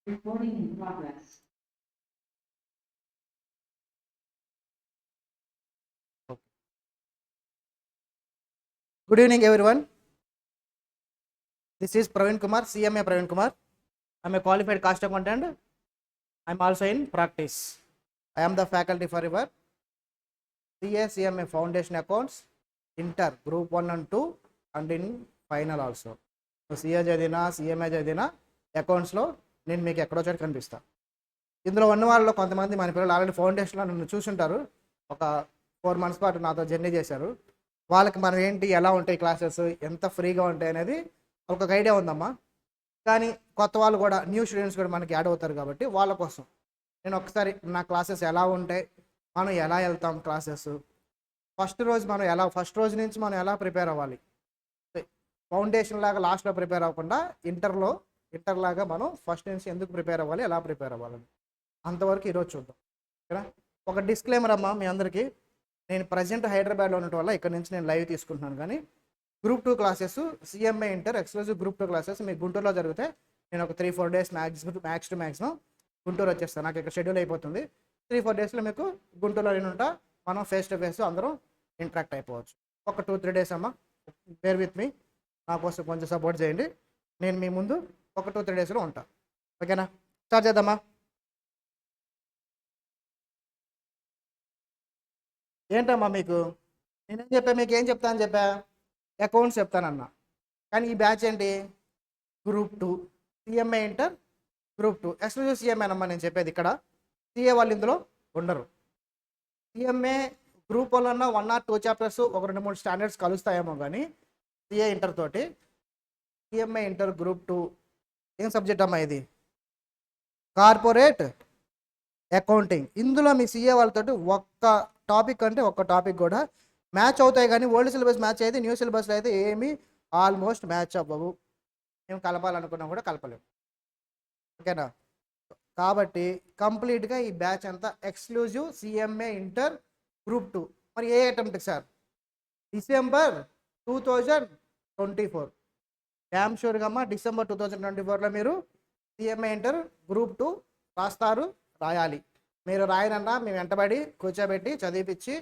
Recording in progress. Good evening, everyone. This is Praveen Kumar, CMA Praveen Kumar. I am a qualified cost accountant. I am also in practice. I am the faculty for your CA CMA Foundation Accounts, Inter Group 1 and 2, and in final also. So CA చదివినా CMA చదివినా అకౌంట్స్లో నేను మీకు ఎక్కడో చోట కనిపిస్తాను. ఇందులో ఉన్న వాళ్ళలో కొంతమంది మన పిల్లలు ఆల్రెడీ ఫౌండేషన్లో నన్ను చూసుంటారు. ఒక 4 months పాటు నాతో జర్నీ చేశారు. వాళ్ళకి మనం ఏంటి, ఎలా ఉంటాయి క్లాసెస్, ఎంత ఫ్రీగా ఉంటాయి అనేది ఒక ఐడియా ఉందమ్మా. కానీ కొత్త వాళ్ళు కూడా, న్యూ స్టూడెంట్స్ కూడా మనకి యాడ్ అవుతారు కాబట్టి వాళ్ళ కోసం నేను ఒకసారి నా క్లాసెస్ ఎలా ఉంటాయి, మనం ఎలా వెళ్తాం క్లాసెస్, ఫస్ట్ రోజు నుంచి మనం ఎలా ప్రిపేర్ అవ్వాలి, ఫౌండేషన్ లాగా లాస్ట్లో ప్రిపేర్ అవ్వకుండా ఇంటర్ లాగా మనం ఫస్ట్ నుంచి ఎందుకు ప్రిపేర్ అవ్వాలి, ఎలా ప్రిపేర్ అవ్వాలని అంతవరకు ఈరోజు చూద్దాం. ఓకేనా? ఒక డిస్క్లైమర్ అమ్మా మీ అందరికీ. నేను ప్రజెంట్ హైదరాబాద్లో ఉండటం వల్ల ఇక్కడ నుంచి నేను లైవ్ తీసుకుంటున్నాను. కానీ group 2 classes, CMA inter exclusive group 2 classes మీకు గుంటూరులో జరిగితే నేను ఒక 3-4 days మ్యాక్సిమం గుంటూరు వచ్చేస్తాను. నాకు ఇక్కడ షెడ్యూల్ అయిపోతుంది. 3-4 daysలో మీకు గుంటూరులో నేను ఉంటా. మనం ఫేస్ టు ఫేస్ అందరం ఇంటరాక్ట్ అయిపోవచ్చు. ఒక 2-3 days అమ్మా, బేర్ విత్ మీ. నా కోసం కొంచెం సపోర్ట్ చేయండి. నేను మీ ముందు ఒక 2-3 daysలో ఉంటా. ఓకేనా? స్టార్ట్ చేద్దామా? ఏంటమ్మా మీకు నేనేం చెప్పా, మీకు ఏం చెప్తా అని చెప్పా, అకౌంట్స్ చెప్తానన్నా. కానీ ఈ బ్యాచ్ ఏంటి, group 2 CMA inter group 2 exclusive CMA అమ్మా నేను చెప్పేది. ఇక్కడ CA వాళ్ళు ఇందులో ఉండరు. CMA గ్రూప్ వల్ల 1 or 2 chapters, ఒక 2-3 స్టాండర్డ్స్ కలుస్తాయేమో. కానీ CA ఇంటర్ తోటి CMA ఇంటర్ గ్రూప్ 2 ఏం సబ్జెక్ట్ అమ్మా ఇది, కార్పొరేట్ అకౌంటింగ్. ఇందులో మీ CA వాళ్ళతోటి ఒక్క టాపిక్ అంటే ఒక్క టాపిక్ కూడా మ్యాచ్ అవుతాయి. కానీ ఓల్డ్ సిలబస్ మ్యాచ్ అయితే, న్యూ సిలబస్లో అయితే ఏమీ ఆల్మోస్ట్ మ్యాచ్ అవ్వవు. మేము కలపాలనుకున్నా కూడా కలపలేము. ఓకేనా? కాబట్టి కంప్లీట్గా ఈ బ్యాచ్ అంతా ఎక్స్క్లూజివ్ CMA ఇంటర్ గ్రూప్ 2. మరి ఏ అటెంప్ట్ సార్? December 2024. డ్యామ్ షూర్గా అమ్మా December 2024లో మీరు CMA ఇంటర్ గ్రూప్ 2 రాయాలి. మీరు రాయనన్నా మేము వెంటబడి కూర్చోబెట్టి చదివిపించి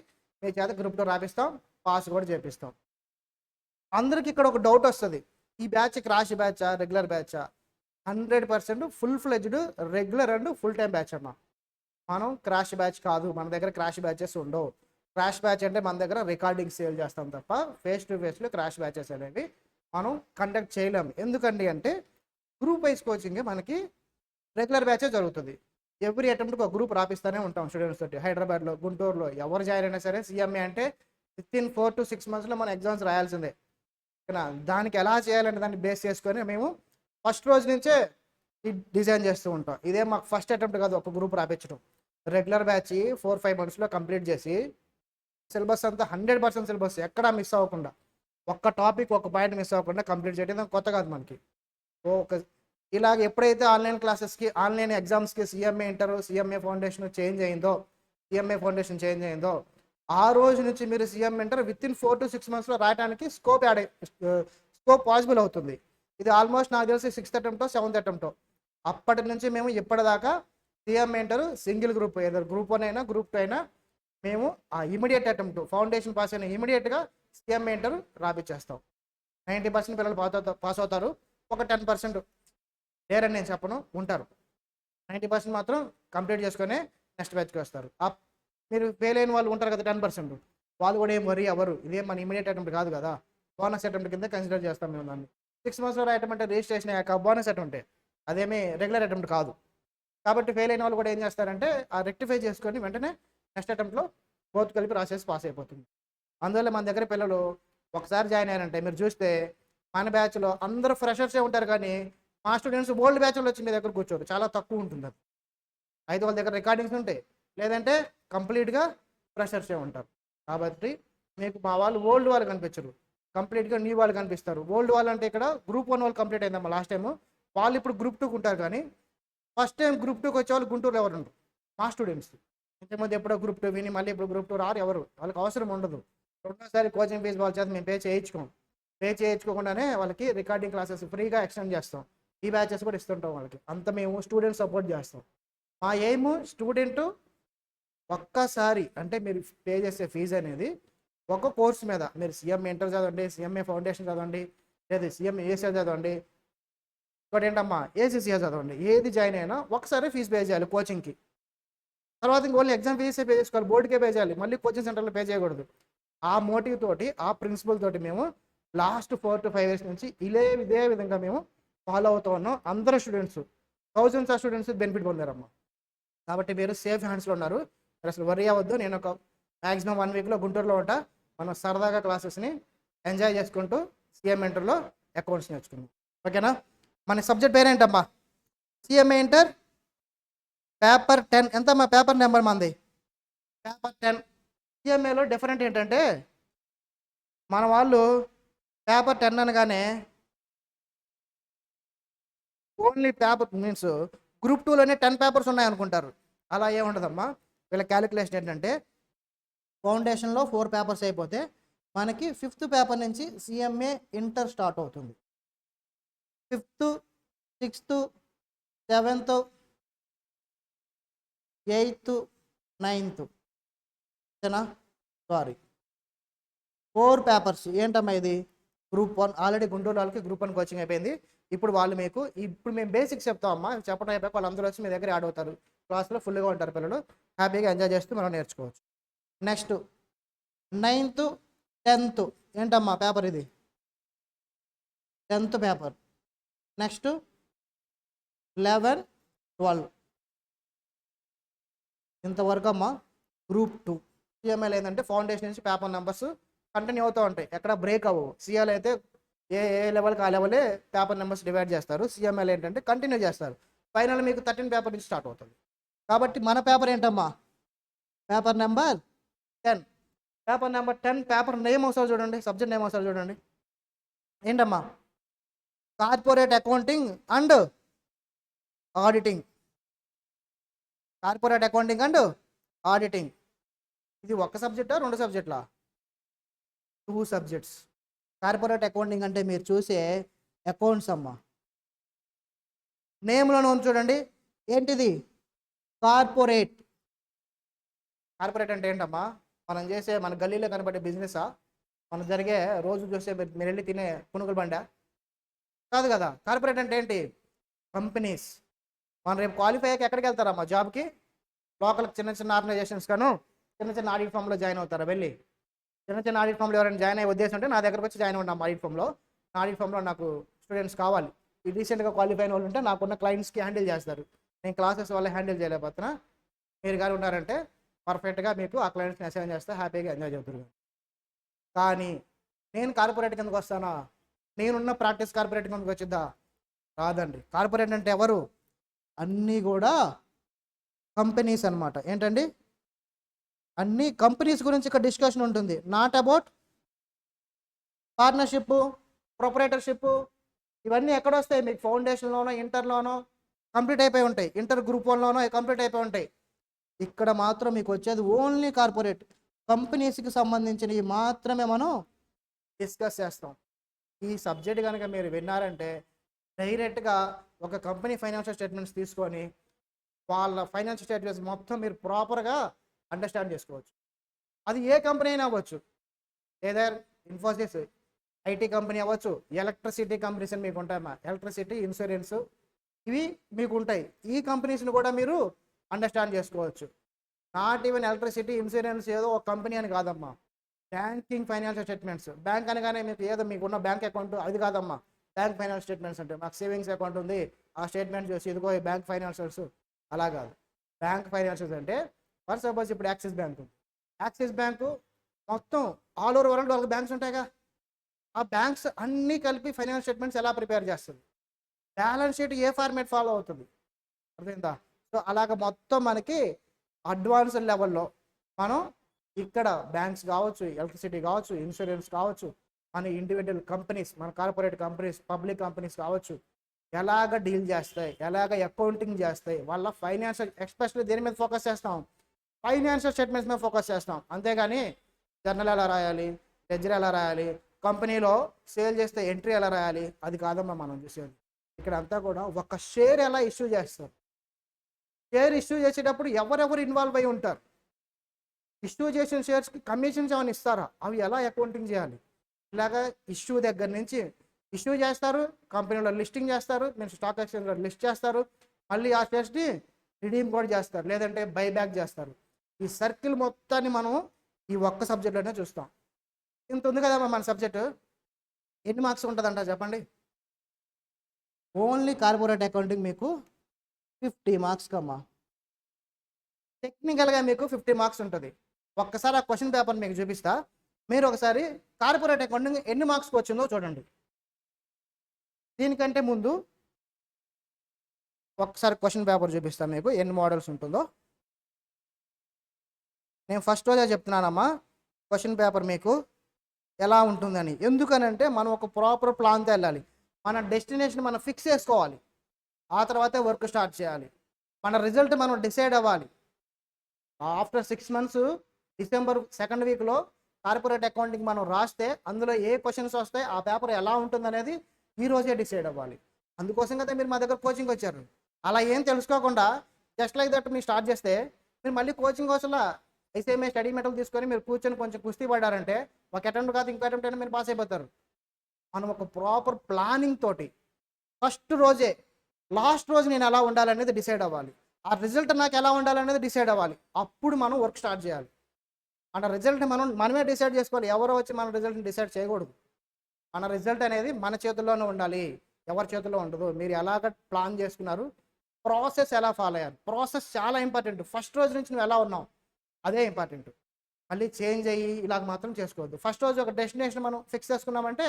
మీ చేత గ్రూప్ 2 రాపిస్తాం, పాస్ కూడా చేపిస్తాం. అందరికి ఇక్కడ ఒక డౌట్ వస్తుంది, ఈ బ్యాచ్ క్రాష్ బ్యాచా, రెగ్యులర్ బ్యాచా? 100% full fledged regular and full time batch అమ్మా. మనం క్రాష్ బ్యాచ్ కాదు, మన దగ్గర క్రాష్ బ్యాచెస్ ఉండవు. క్రాష్ బ్యాచ్ అంటే మన దగ్గర రికార్డింగ్ సేల్ చేస్తాం తప్ప ఫేస్ టు ఫేస్లో క్రాష్ బ్యాచెస్ అనేవి మనం కండక్ట్ చేయలేము. ఎందుకండి అంటే గ్రూప్ వైజ్ కోచింగ్ మనకి రెగ్యులర్ బ్యాచే జరుగుతుంది. ఎవ్రీ అటెంప్ట్కి ఒక గ్రూప్ రాపిస్తూనే ఉంటాం స్టూడెంట్స్ తోటి. హైదరాబాద్లో, గుంటూరులో ఎవరు జాయిన్ అయినా సరే CMA అంటే వితిన్ 4 to 6 monthsలో మనం ఎగ్జామ్స్ రాయాల్సిందే. దానికి ఎలా చేయాలంటే దాన్ని బేస్ చేసుకొని మేము ఫస్ట్ రోజు నుంచే డిజైన్ చేస్తూ ఉంటాం. ఇదే మాకు ఫస్ట్ అటెంప్ట్ కాదు ఒక గ్రూప్ రాపించడం. రెగ్యులర్ బ్యాచ్ 4-5 monthsలో కంప్లీట్ చేసి సిలబస్ అంతా 100% సిలబస్ ఎక్కడా మిస్ అవ్వకుండా, ఒక్క టాపిక్ ఒక పాయింట్ మిస్ అవ్వకుండా కంప్లీట్ చేయడం కొత్త కాదు మనకి. ఇలాగ ఎప్పుడైతే ఆన్లైన్ క్లాసెస్కి, ఆన్లైన్ ఎగ్జామ్స్కి CMA inter, CMA foundation change అయిందో ఆ రోజు నుంచి మీరు CMA ఇంటర్ వితిన్ 4 to 6 monthsలో రాయడానికి స్కోప్ పాసిబుల్ అవుతుంది. ఇది ఆల్మోస్ట్ నాకు తెలిసి 6th attempt 7th attempt. అప్పటి నుంచి మేము ఇప్పటిదాకా CMA ఇంటర్ సింగిల్ గ్రూప్, ఏదో గ్రూప్ 1 అయినా గ్రూప్ 2 అయినా మేము ఆ ఇమీడియట్ అటెంప్ట్ ఫౌండేషన్ పాస్ అయిన ఇమీడియట్గా CMA ఇంటర్ రాపిచ్చేస్తాం. 90% పిల్లలు పాస్ అవుతారు. ఒక 10% లేరని నేను చెప్పను, ఉంటారు. 90% మాత్రం కంప్లీట్ చేసుకొని నెక్స్ట్ బ్యాచ్కి వస్తారు. మీరు ఫెయిల్ అయిన వాళ్ళు ఉంటారు కదా 10%, వాళ్ళు కూడా ఏం వరీ అవ్వరు. ఇదేం మన ఇమీడియట్ అటెంప్ట్ కాదు కదా, బోనస్ అటెంప్ట్ కింద కన్సిడర్ చేస్తాం మేము దాన్ని. 6 monthsలో రాయటం అంటే రిజిస్ట్రేషన్ అయ్యాక బోనస్ అటెంప్ట్, అదేమీ రెగ్యులర్ అటెంప్ట్ కాదు. కాబట్టి ఫెయిల్ అయిన వాళ్ళు కూడా ఏం చేస్తారంటే ఆ రెక్టిఫై చేసుకొని వెంటనే నెక్స్ట్ అటెంప్ట్లో బోత్ కలిపి రాసేసి పాస్ అయిపోతుంది. అందువల్ల మన దగ్గర పిల్లలు ఒకసారి జాయిన్ అయ్యారంటే మీరు చూస్తే మన బ్యాచ్లో అందరూ ఫ్రెషర్సే ఉంటారు. కానీ మా స్టూడెంట్స్ ఓల్డ్ బ్యాచ్లో వచ్చి మీ దగ్గర కూర్చోరు, చాలా తక్కువ ఉంటుంది. అది అయితే వాళ్ళ దగ్గర రికార్డింగ్స్ ఉంటాయి, లేదంటే కంప్లీట్గా ఫ్రెషర్సే ఉంటారు. కాబట్టి మీకు మా వాళ్ళు ఓల్డ్ వాళ్ళు కనిపించరు, కంప్లీట్గా న్యూ వాళ్ళు కనిపిస్తారు. ఓల్డ్ వాళ్ళు అంటే ఇక్కడ గ్రూప్ 1 వాళ్ళు కంప్లీట్ అయిందమ్మా లాస్ట్ టైం, వాళ్ళు ఇప్పుడు గ్రూప్ 2కి ఉంటారు. కానీ ఫస్ట్ టైం గ్రూప్ 2కి వచ్చే వాళ్ళు గుంటూరులో ఎవరు ఉండరు మా స్టూడెంట్స్. ఇంతకుముందు ఎప్పుడో గ్రూప్ 2 విని మళ్ళీ ఇప్పుడు గ్రూప్ 2 రారు ఎవరు, వాళ్ళకి అవసరం ఉండదు. రెండోసారి కోచింగ్ ఫీజు వాళ్ళ చేత మేము పే చేయించుకోకుండానే వాళ్ళకి రికార్డింగ్ క్లాసెస్ ఫ్రీగా ఎక్స్టెండ్ చేస్తాం. ఈ బ్యాచెస్ కూడా ఇస్తుంటాం వాళ్ళకి. అంత మేము స్టూడెంట్ సపోర్ట్ చేస్తాం. మా ఎయిమ్ స్టూడెంట్ ఒక్కసారి అంటే మీరు పే చేసే ఫీజు అనేది ఒక కోర్స్ మీద, మీరు సీఎం ఇంటర్ చదవండి, సీఎంఏ ఫౌండేషన్ చదవండి, లేదా సీఎం ఏసీ చదవండి, ఇంకోటి ఏంటమ్మా ఏసీసీఏ చదవండి, ఏది జాయిన్ అయినా ఒకసారి ఫీజు పే చేయాలి కోచింగ్కి. తర్వాత ఇంక ఓన్లీ ఎగ్జామ్ ఫీజే పే చేసుకోవాలి, బోర్డుకే పే చేయాలి, మళ్ళీ కోచింగ్ సెంటర్లో పే చేయకూడదు. ఆ మోటివ్ తోటి, ఆ ప్రిన్సిపల్ తోటి మేము లాస్ట్ 4 to 5 years నుంచి ఇదే విధంగా మేము ఫాలో అవుతూ ఉన్నాం. అందరూ students, thousands of students benefit పొందారమ్మా. కాబట్టి మీరు సేఫ్ హ్యాండ్స్లో ఉన్నారు. మీరు అసలు వరీ అవ్వద్దు. నేను ఒక మ్యాక్సిమం 1 weekలో గుంటూరులో ఉంటా. మనం సరదాగా క్లాసెస్ని ఎంజాయ్ చేసుకుంటూ సీఎం ఇంటర్లో అకౌంట్స్ నేర్చుకున్నాం. ఓకేనా? మన సబ్జెక్ట్ పేరేంటమ్మా? CMA inter paper 10. ఎంతమ్మా పేపర్ నెంబర్ మంది? పేపర్ 10. సిఎంఏలో డిఫరెంట్ ఏంటంటే మన వాళ్ళు పేపర్ 10 అనగానే ఓన్లీ పేపర్ మీన్స్ గ్రూప్ 2లోనే 10 పేపర్స్ ఉన్నాయనుకుంటారు. అలా ఏముండదమ్మా. వీళ్ళ క్యాలిక్యులేషన్ ఏంటంటే ఫౌండేషన్లో 4 పేపర్స్ అయిపోతే మనకి 5th పేపర్ నుంచి సిఎంఏ ఇంటర్ స్టార్ట్ అవుతుంది. 5th, 6th, 7th, 8th, 9th. ఓకేనా? Sorry, 4 papers. ఏంటమ్మా ఇది? గ్రూప్ 1. ఆల్రెడీ గుంటూరు వాళ్ళకి గ్రూప్ 1 కోచింగ్ అయిపోయింది. ఇప్పుడు వాళ్ళు మీకు ఇప్పుడు మేము బేసిక్స్ చెప్తామమ్మా. చెప్పడం అయిపోయాక వాళ్ళందరూ వచ్చి మీ దగ్గర యాడ్ అవుతారు. క్లాస్లో ఫుల్గా ఉంటారు పిల్లలు, హ్యాపీగా ఎంజాయ్ చేస్తూ మనం నేర్చుకోవచ్చు. Next 9th, 10th. ఏంటమ్మా పేపర్ ఇది? 10th paper. నెక్స్ట్ 11, 12. ఇంతవరకు అమ్మా గ్రూప్ 2. సిఎంఏలో ఏంటంటే ఫౌండేషన్ నుంచి పేపర్ నెంబర్స్ కంటిన్యూ అవుతూ ఉంటాయి, ఎక్కడ బ్రేక్ అవ్వవు. సిఎల్ అయితే ఏ లెవెల్కి ఆ లెవెలే పేపర్ నెంబర్స్ డివైడ్ చేస్తారు. సిఎంఏలో ఏంటంటే కంటిన్యూ చేస్తారు. ఫైనల్ మీకు 13 పేపర్ నుంచి స్టార్ట్ అవుతుంది. కాబట్టి మన పేపర్ ఏంటమ్మా? Paper number 10. Paper number 10 paper name ఒకసారి చూడండి, సబ్జెక్ట్ నేమ్ ఒకసారి చూడండి. ఏంటమ్మా? Corporate accounting and auditing. Corporate accounting and auditing. ఇది ఒక సబ్జెక్టా 2 సబ్జెక్టులా? 2 సబ్జెక్ట్స్. కార్పొరేట్ అకౌంటింగ్ అంటే మీరు చూసే అకౌంట్స్ అమ్మా. నేమ్లోనే ఉంది చూడండి. ఏంటిది? కార్పొరేట్. కార్పొరేట్ అంటే ఏంటమ్మా? మనం చేసే మన గల్లీలో కనబడే బిజినెసా? మనం జరిగే రోజు చూసే మీరు వెళ్ళి తినే పునుగుల బండా? కాదు కదా. కార్పొరేట్ అంటే ఏంటి? కంపెనీస్. మనం రేపు క్వాలిఫై అయ్యాక ఎక్కడికి వెళ్తారమ్మా? జాబ్కి. లోకల్ చిన్న ఆర్గనైజేషన్స్ కాను చిన్న ఆడిట్ ఫామ్లో జాయిన్ అవుతారా? వెళ్ళి చిన్న ఆడిట్ ఫామ్లో ఎవరైనా జాయిన్ అయ్యే ఉద్దేశం ఉంటే నా దగ్గరకు వచ్చి జాయిన్ అవ్వండి ఆడిట్ ఫామ్లో. నా ఆడిట్ ఫామ్లో నాకు స్టూడెంట్స్ కావాలి. ఈ రీసెంట్గా క్వాలిఫై అయిన వాళ్ళు ఉంటే నాకున్న క్లయింట్స్కి హ్యాండిల్ చేస్తారు. నేను క్లాసెస్ వల్ల హ్యాండిల్ చేయలేకపోతున్నా. మీరు కానీ ఉన్నారంటే పర్ఫెక్ట్గా మీకు ఆ క్లయింట్స్ని అసైన్ చేస్తే హ్యాపీగా ఎంజాయ్ చేస్తారు. కానీ నేను కార్పొరేట్ కిందకు వస్తానా? నేనున్న ప్రాక్టీస్ కార్పొరేట్ కిందకు వచ్చిద్దా? రాదండి. కార్పొరేట్ అంటే ఎవరు? అన్నీ కూడా కంపెనీస్ అన్నమాట. ఏంటండి? అన్ని కంపెనీస్ గురించి ఇక్కడ డిస్కషన్ ఉంటుంది. Not about partnership, proprietorship. ఇవన్నీ ఎక్కడ వస్తాయి? మీకు ఫౌండేషన్లోనో ఇంటర్లోనో కంప్లీట్ అయిపోయి ఉంటాయి. ఇంటర్ గ్రూప్ 1లోనో కంప్లీట్ అయిపోయి ఉంటాయి. ఇక్కడ మాత్రం మీకు వచ్చేది ఓన్లీ కార్పొరేట్ కంపెనీస్కి సంబంధించినవి మాత్రమే మనం డిస్కస్ చేస్తాం. ఈ సబ్జెక్ట్ కనుక మీరు విన్నారంటే డైరెక్ట్గా ఒక కంపెనీ ఫైనాన్షియల్ స్టేట్మెంట్స్ తీసుకొని వాళ్ళ ఫైనాన్షియల్ స్టేట్మెంట్స్ మొత్తం మీరు ప్రాపర్గా అండర్స్టాండ్ చేసుకోవచ్చు. అది ఏ కంపెనీ అయినా అవ్వచ్చు. ఏదర్ ఇన్ఫోసిస్ ఐటీ కంపెనీ అవ్వచ్చు, ఎలక్ట్రిసిటీ కంపెనీస్ అని మీకు ఉంటాయమ్మా. ఎలక్ట్రిసిటీ, ఇన్సూరెన్స్ ఇవి మీకు ఉంటాయి. ఈ కంపెనీస్ని కూడా మీరు అండర్స్టాండ్ చేసుకోవచ్చు. నాట్ ఈవెన్ ఎలక్ట్రిసిటీ, ఇన్సూరెన్స్ ఏదో ఒక కంపెనీ అని కాదమ్మా. Banking financial statements. బ్యాంక్ అనగానే మీకు ఏదో మీకున్న బ్యాంక్ అకౌంట్ అది కాదమ్మా. బ్యాంక్ ఫైనాన్షియల్ స్టేట్మెంట్స్ అంటే మాకు సేవింగ్స్ అకౌంట్ ఉంది, ఆ స్టేట్మెంట్ చూసి ఇదిగో ఈ బ్యాంక్ ఫైనాన్షియల్స్ అలా కాదు. బ్యాంక్ ఫైనాన్షియల్స్ అంటే ఫర్ సపోజ్ ఇప్పుడు యాక్సిస్ బ్యాంకు. యాక్సిస్ బ్యాంకు మొత్తం ఆల్ ఓవర్ వరల్డ్ వాళ్ళకి బ్యాంక్స్ ఉంటాయిగా. ఆ బ్యాంక్స్ అన్నీ కలిపి ఫైనాన్షియల్ స్టేట్మెంట్స్ ఎలా ప్రిపేర్ చేస్తుంది, బ్యాలెన్స్ షీట్ ఏ ఫార్మేట్ ఫాలో అవుతుంది, అర్థమైందా? సో అలాగ మొత్తం మనకి అడ్వాన్స్డ్ లెవెల్లో మనం ఇక్కడ బ్యాంక్స్ కావచ్చు, ఎలక్ట్రిసిటీ కావచ్చు, ఇన్సూరెన్స్ కావచ్చు, మన ఇండివిజువల్ కంపెనీస్, మన కార్పొరేట్ కంపెనీస్, పబ్లిక్ కంపెనీస్ కావచ్చు, ఎలాగ డీల్ చేస్తాయి, ఎలాగ అకౌంటింగ్ చేస్తాయి, వాళ్ళ ఫైనాన్షియల్ ఎస్పెషల్లీ దేని మీద ఫోకస్ చేస్తాం? ఫైనాన్షియల్ స్టేట్మెంట్స్ మీద ఫోకస్ చేస్తాం. అంతేగాని జర్నల్ ఎలా రాయాలి, లెడ్జర్ ఎలా రాయాలి, కంపెనీలో సేల్ చేస్తే ఎంట్రీ ఎలా రాయాలి అది కాదమ్మా మనం చూసేది. ఇక్కడ అంతా కూడా ఒక షేర్ ఎలా ఇష్యూ చేస్తారు, షేర్ ఇష్యూ చేసేటప్పుడు ఎవరెవరు ఇన్వాల్వ్ అయి ఉంటారు, ఇష్యూ చేసిన షేర్స్కి కమిషన్స్ ఏమైనా ఇస్తారా, అవి ఎలా అకౌంటింగ్ చేయాలి, ఇలాగా ఇష్యూ దగ్గర నుంచి ఇష్యూ చేస్తారు, కంపెనీలో లిస్టింగ్ చేస్తారు, నేను స్టాక్ ఎక్స్చేంజ్లో లిస్ట్ చేస్తారు, మళ్ళీ ఆ షేర్స్ని రిడీమ్ కూడా చేస్తారు, లేదంటే బైబ్యాక్ చేస్తారు. ఈ సర్కిల్ మొత్తాన్ని మనం ఈ ఒక్క సబ్జెక్ట్లోనే చూస్తాం. ఇంత ఉంది కదమ్మా మన సబ్జెక్టు. ఎన్ని మార్క్స్ ఉంటుందంట చెప్పండి? ఓన్లీ కార్పొరేట్ అకౌంటింగ్ మీకు 50 మార్క్స్ కమ్మా. టెక్నికల్గా మీకు 50 మార్క్స్ ఉంటుంది. ఒక్కసారి ఆ క్వశ్చన్ పేపర్ మీకు చూపిస్తా, మీరు ఒకసారి కార్పొరేట్ అకౌంటింగ్ ఎన్ని మార్క్స్కి వచ్చిందో చూడండి. దీనికంటే ముందు ఒకసారి క్వశ్చన్ పేపర్ చూపిస్తాను మీకు ఎన్ని మోడల్స్ ఉంటుందో. నేను ఫస్ట్ రోజే చెప్తున్నానమ్మా క్వశ్చన్ పేపర్ మీకు ఎలా ఉంటుందని. ఎందుకనంటే మనం ఒక ప్రాపర్ ప్లాన్తో వెళ్ళాలి. మన డెస్టినేషన్ మనం ఫిక్స్ చేసుకోవాలి, ఆ తర్వాతే వర్క్ స్టార్ట్ చేయాలి. మన రిజల్ట్ మనం డిసైడ్ అవ్వాలి. ఆఫ్టర్ 6 months డిసెంబర్ 2nd వీక్లో కార్పొరేట్ అకౌంటింగ్ మనం రాస్తే అందులో ఏ క్వశ్చన్స్ వస్తాయి, ఆ పేపర్ ఎలా ఉంటుందనేది ఈ రోజే డిసైడ్ అవ్వాలి. అందుకోసం కదా మీరు మా దగ్గర కోచింగ్ వచ్చారు. అలా ఏం తెలుసుకోకుండా జస్ట్ లైక్ దట్ మీరు స్టార్ట్ చేస్తే మీరు మళ్ళీ కోచింగ్ కోసం ఐసీఎంఏ స్టడీ మెటీరియల్ తీసుకొని మీరు కూర్చొని కొంచెం కుస్తీ పడ్డారంటే ఒక అటెంప్ట్ కాదు ఇంకో అటెంప్ట్ అయినా మీరు పాస్ అయిపోతారు. మనం ఒక ప్రాపర్ ప్లానింగ్ తోటి ఫస్ట్ రోజే లాస్ట్ రోజు నేను ఎలా ఉండాలనేది డిసైడ్ అవ్వాలి, ఆ రిజల్ట్ నాకు ఎలా ఉండాలనేది డిసైడ్ అవ్వాలి. అప్పుడు మనం వర్క్ స్టార్ట్ చేయాలి. మన రిజల్ట్ని మనమే డిసైడ్ చేసుకోవాలి. ఎవరో వచ్చి మన రిజల్ట్ని డిసైడ్ చేయకూడదు. మన రిజల్ట్ అనేది మన చేతుల్లోనే ఉండాలి, ఎవరి చేతుల్లో ఉండదు. మీరు ఎలాగ ప్లాన్ చేసుకున్నారు, ప్రాసెస్ ఎలా ఫాలో అయ్యారు, ప్రాసెస్ చాలా ఇంపార్టెంట్. ఫస్ట్ రోజు నుంచి నువ్వు ఎలా ఉన్నావు అదే ఇంపార్టెంట్. మళ్ళీ చేంజ్ అయ్యి ఇలాగ మాత్రం చేసుకోవద్దు. ఫస్ట్ రోజు ఒక డెస్టినేషన్ మనం ఫిక్స్ చేసుకున్నామంటే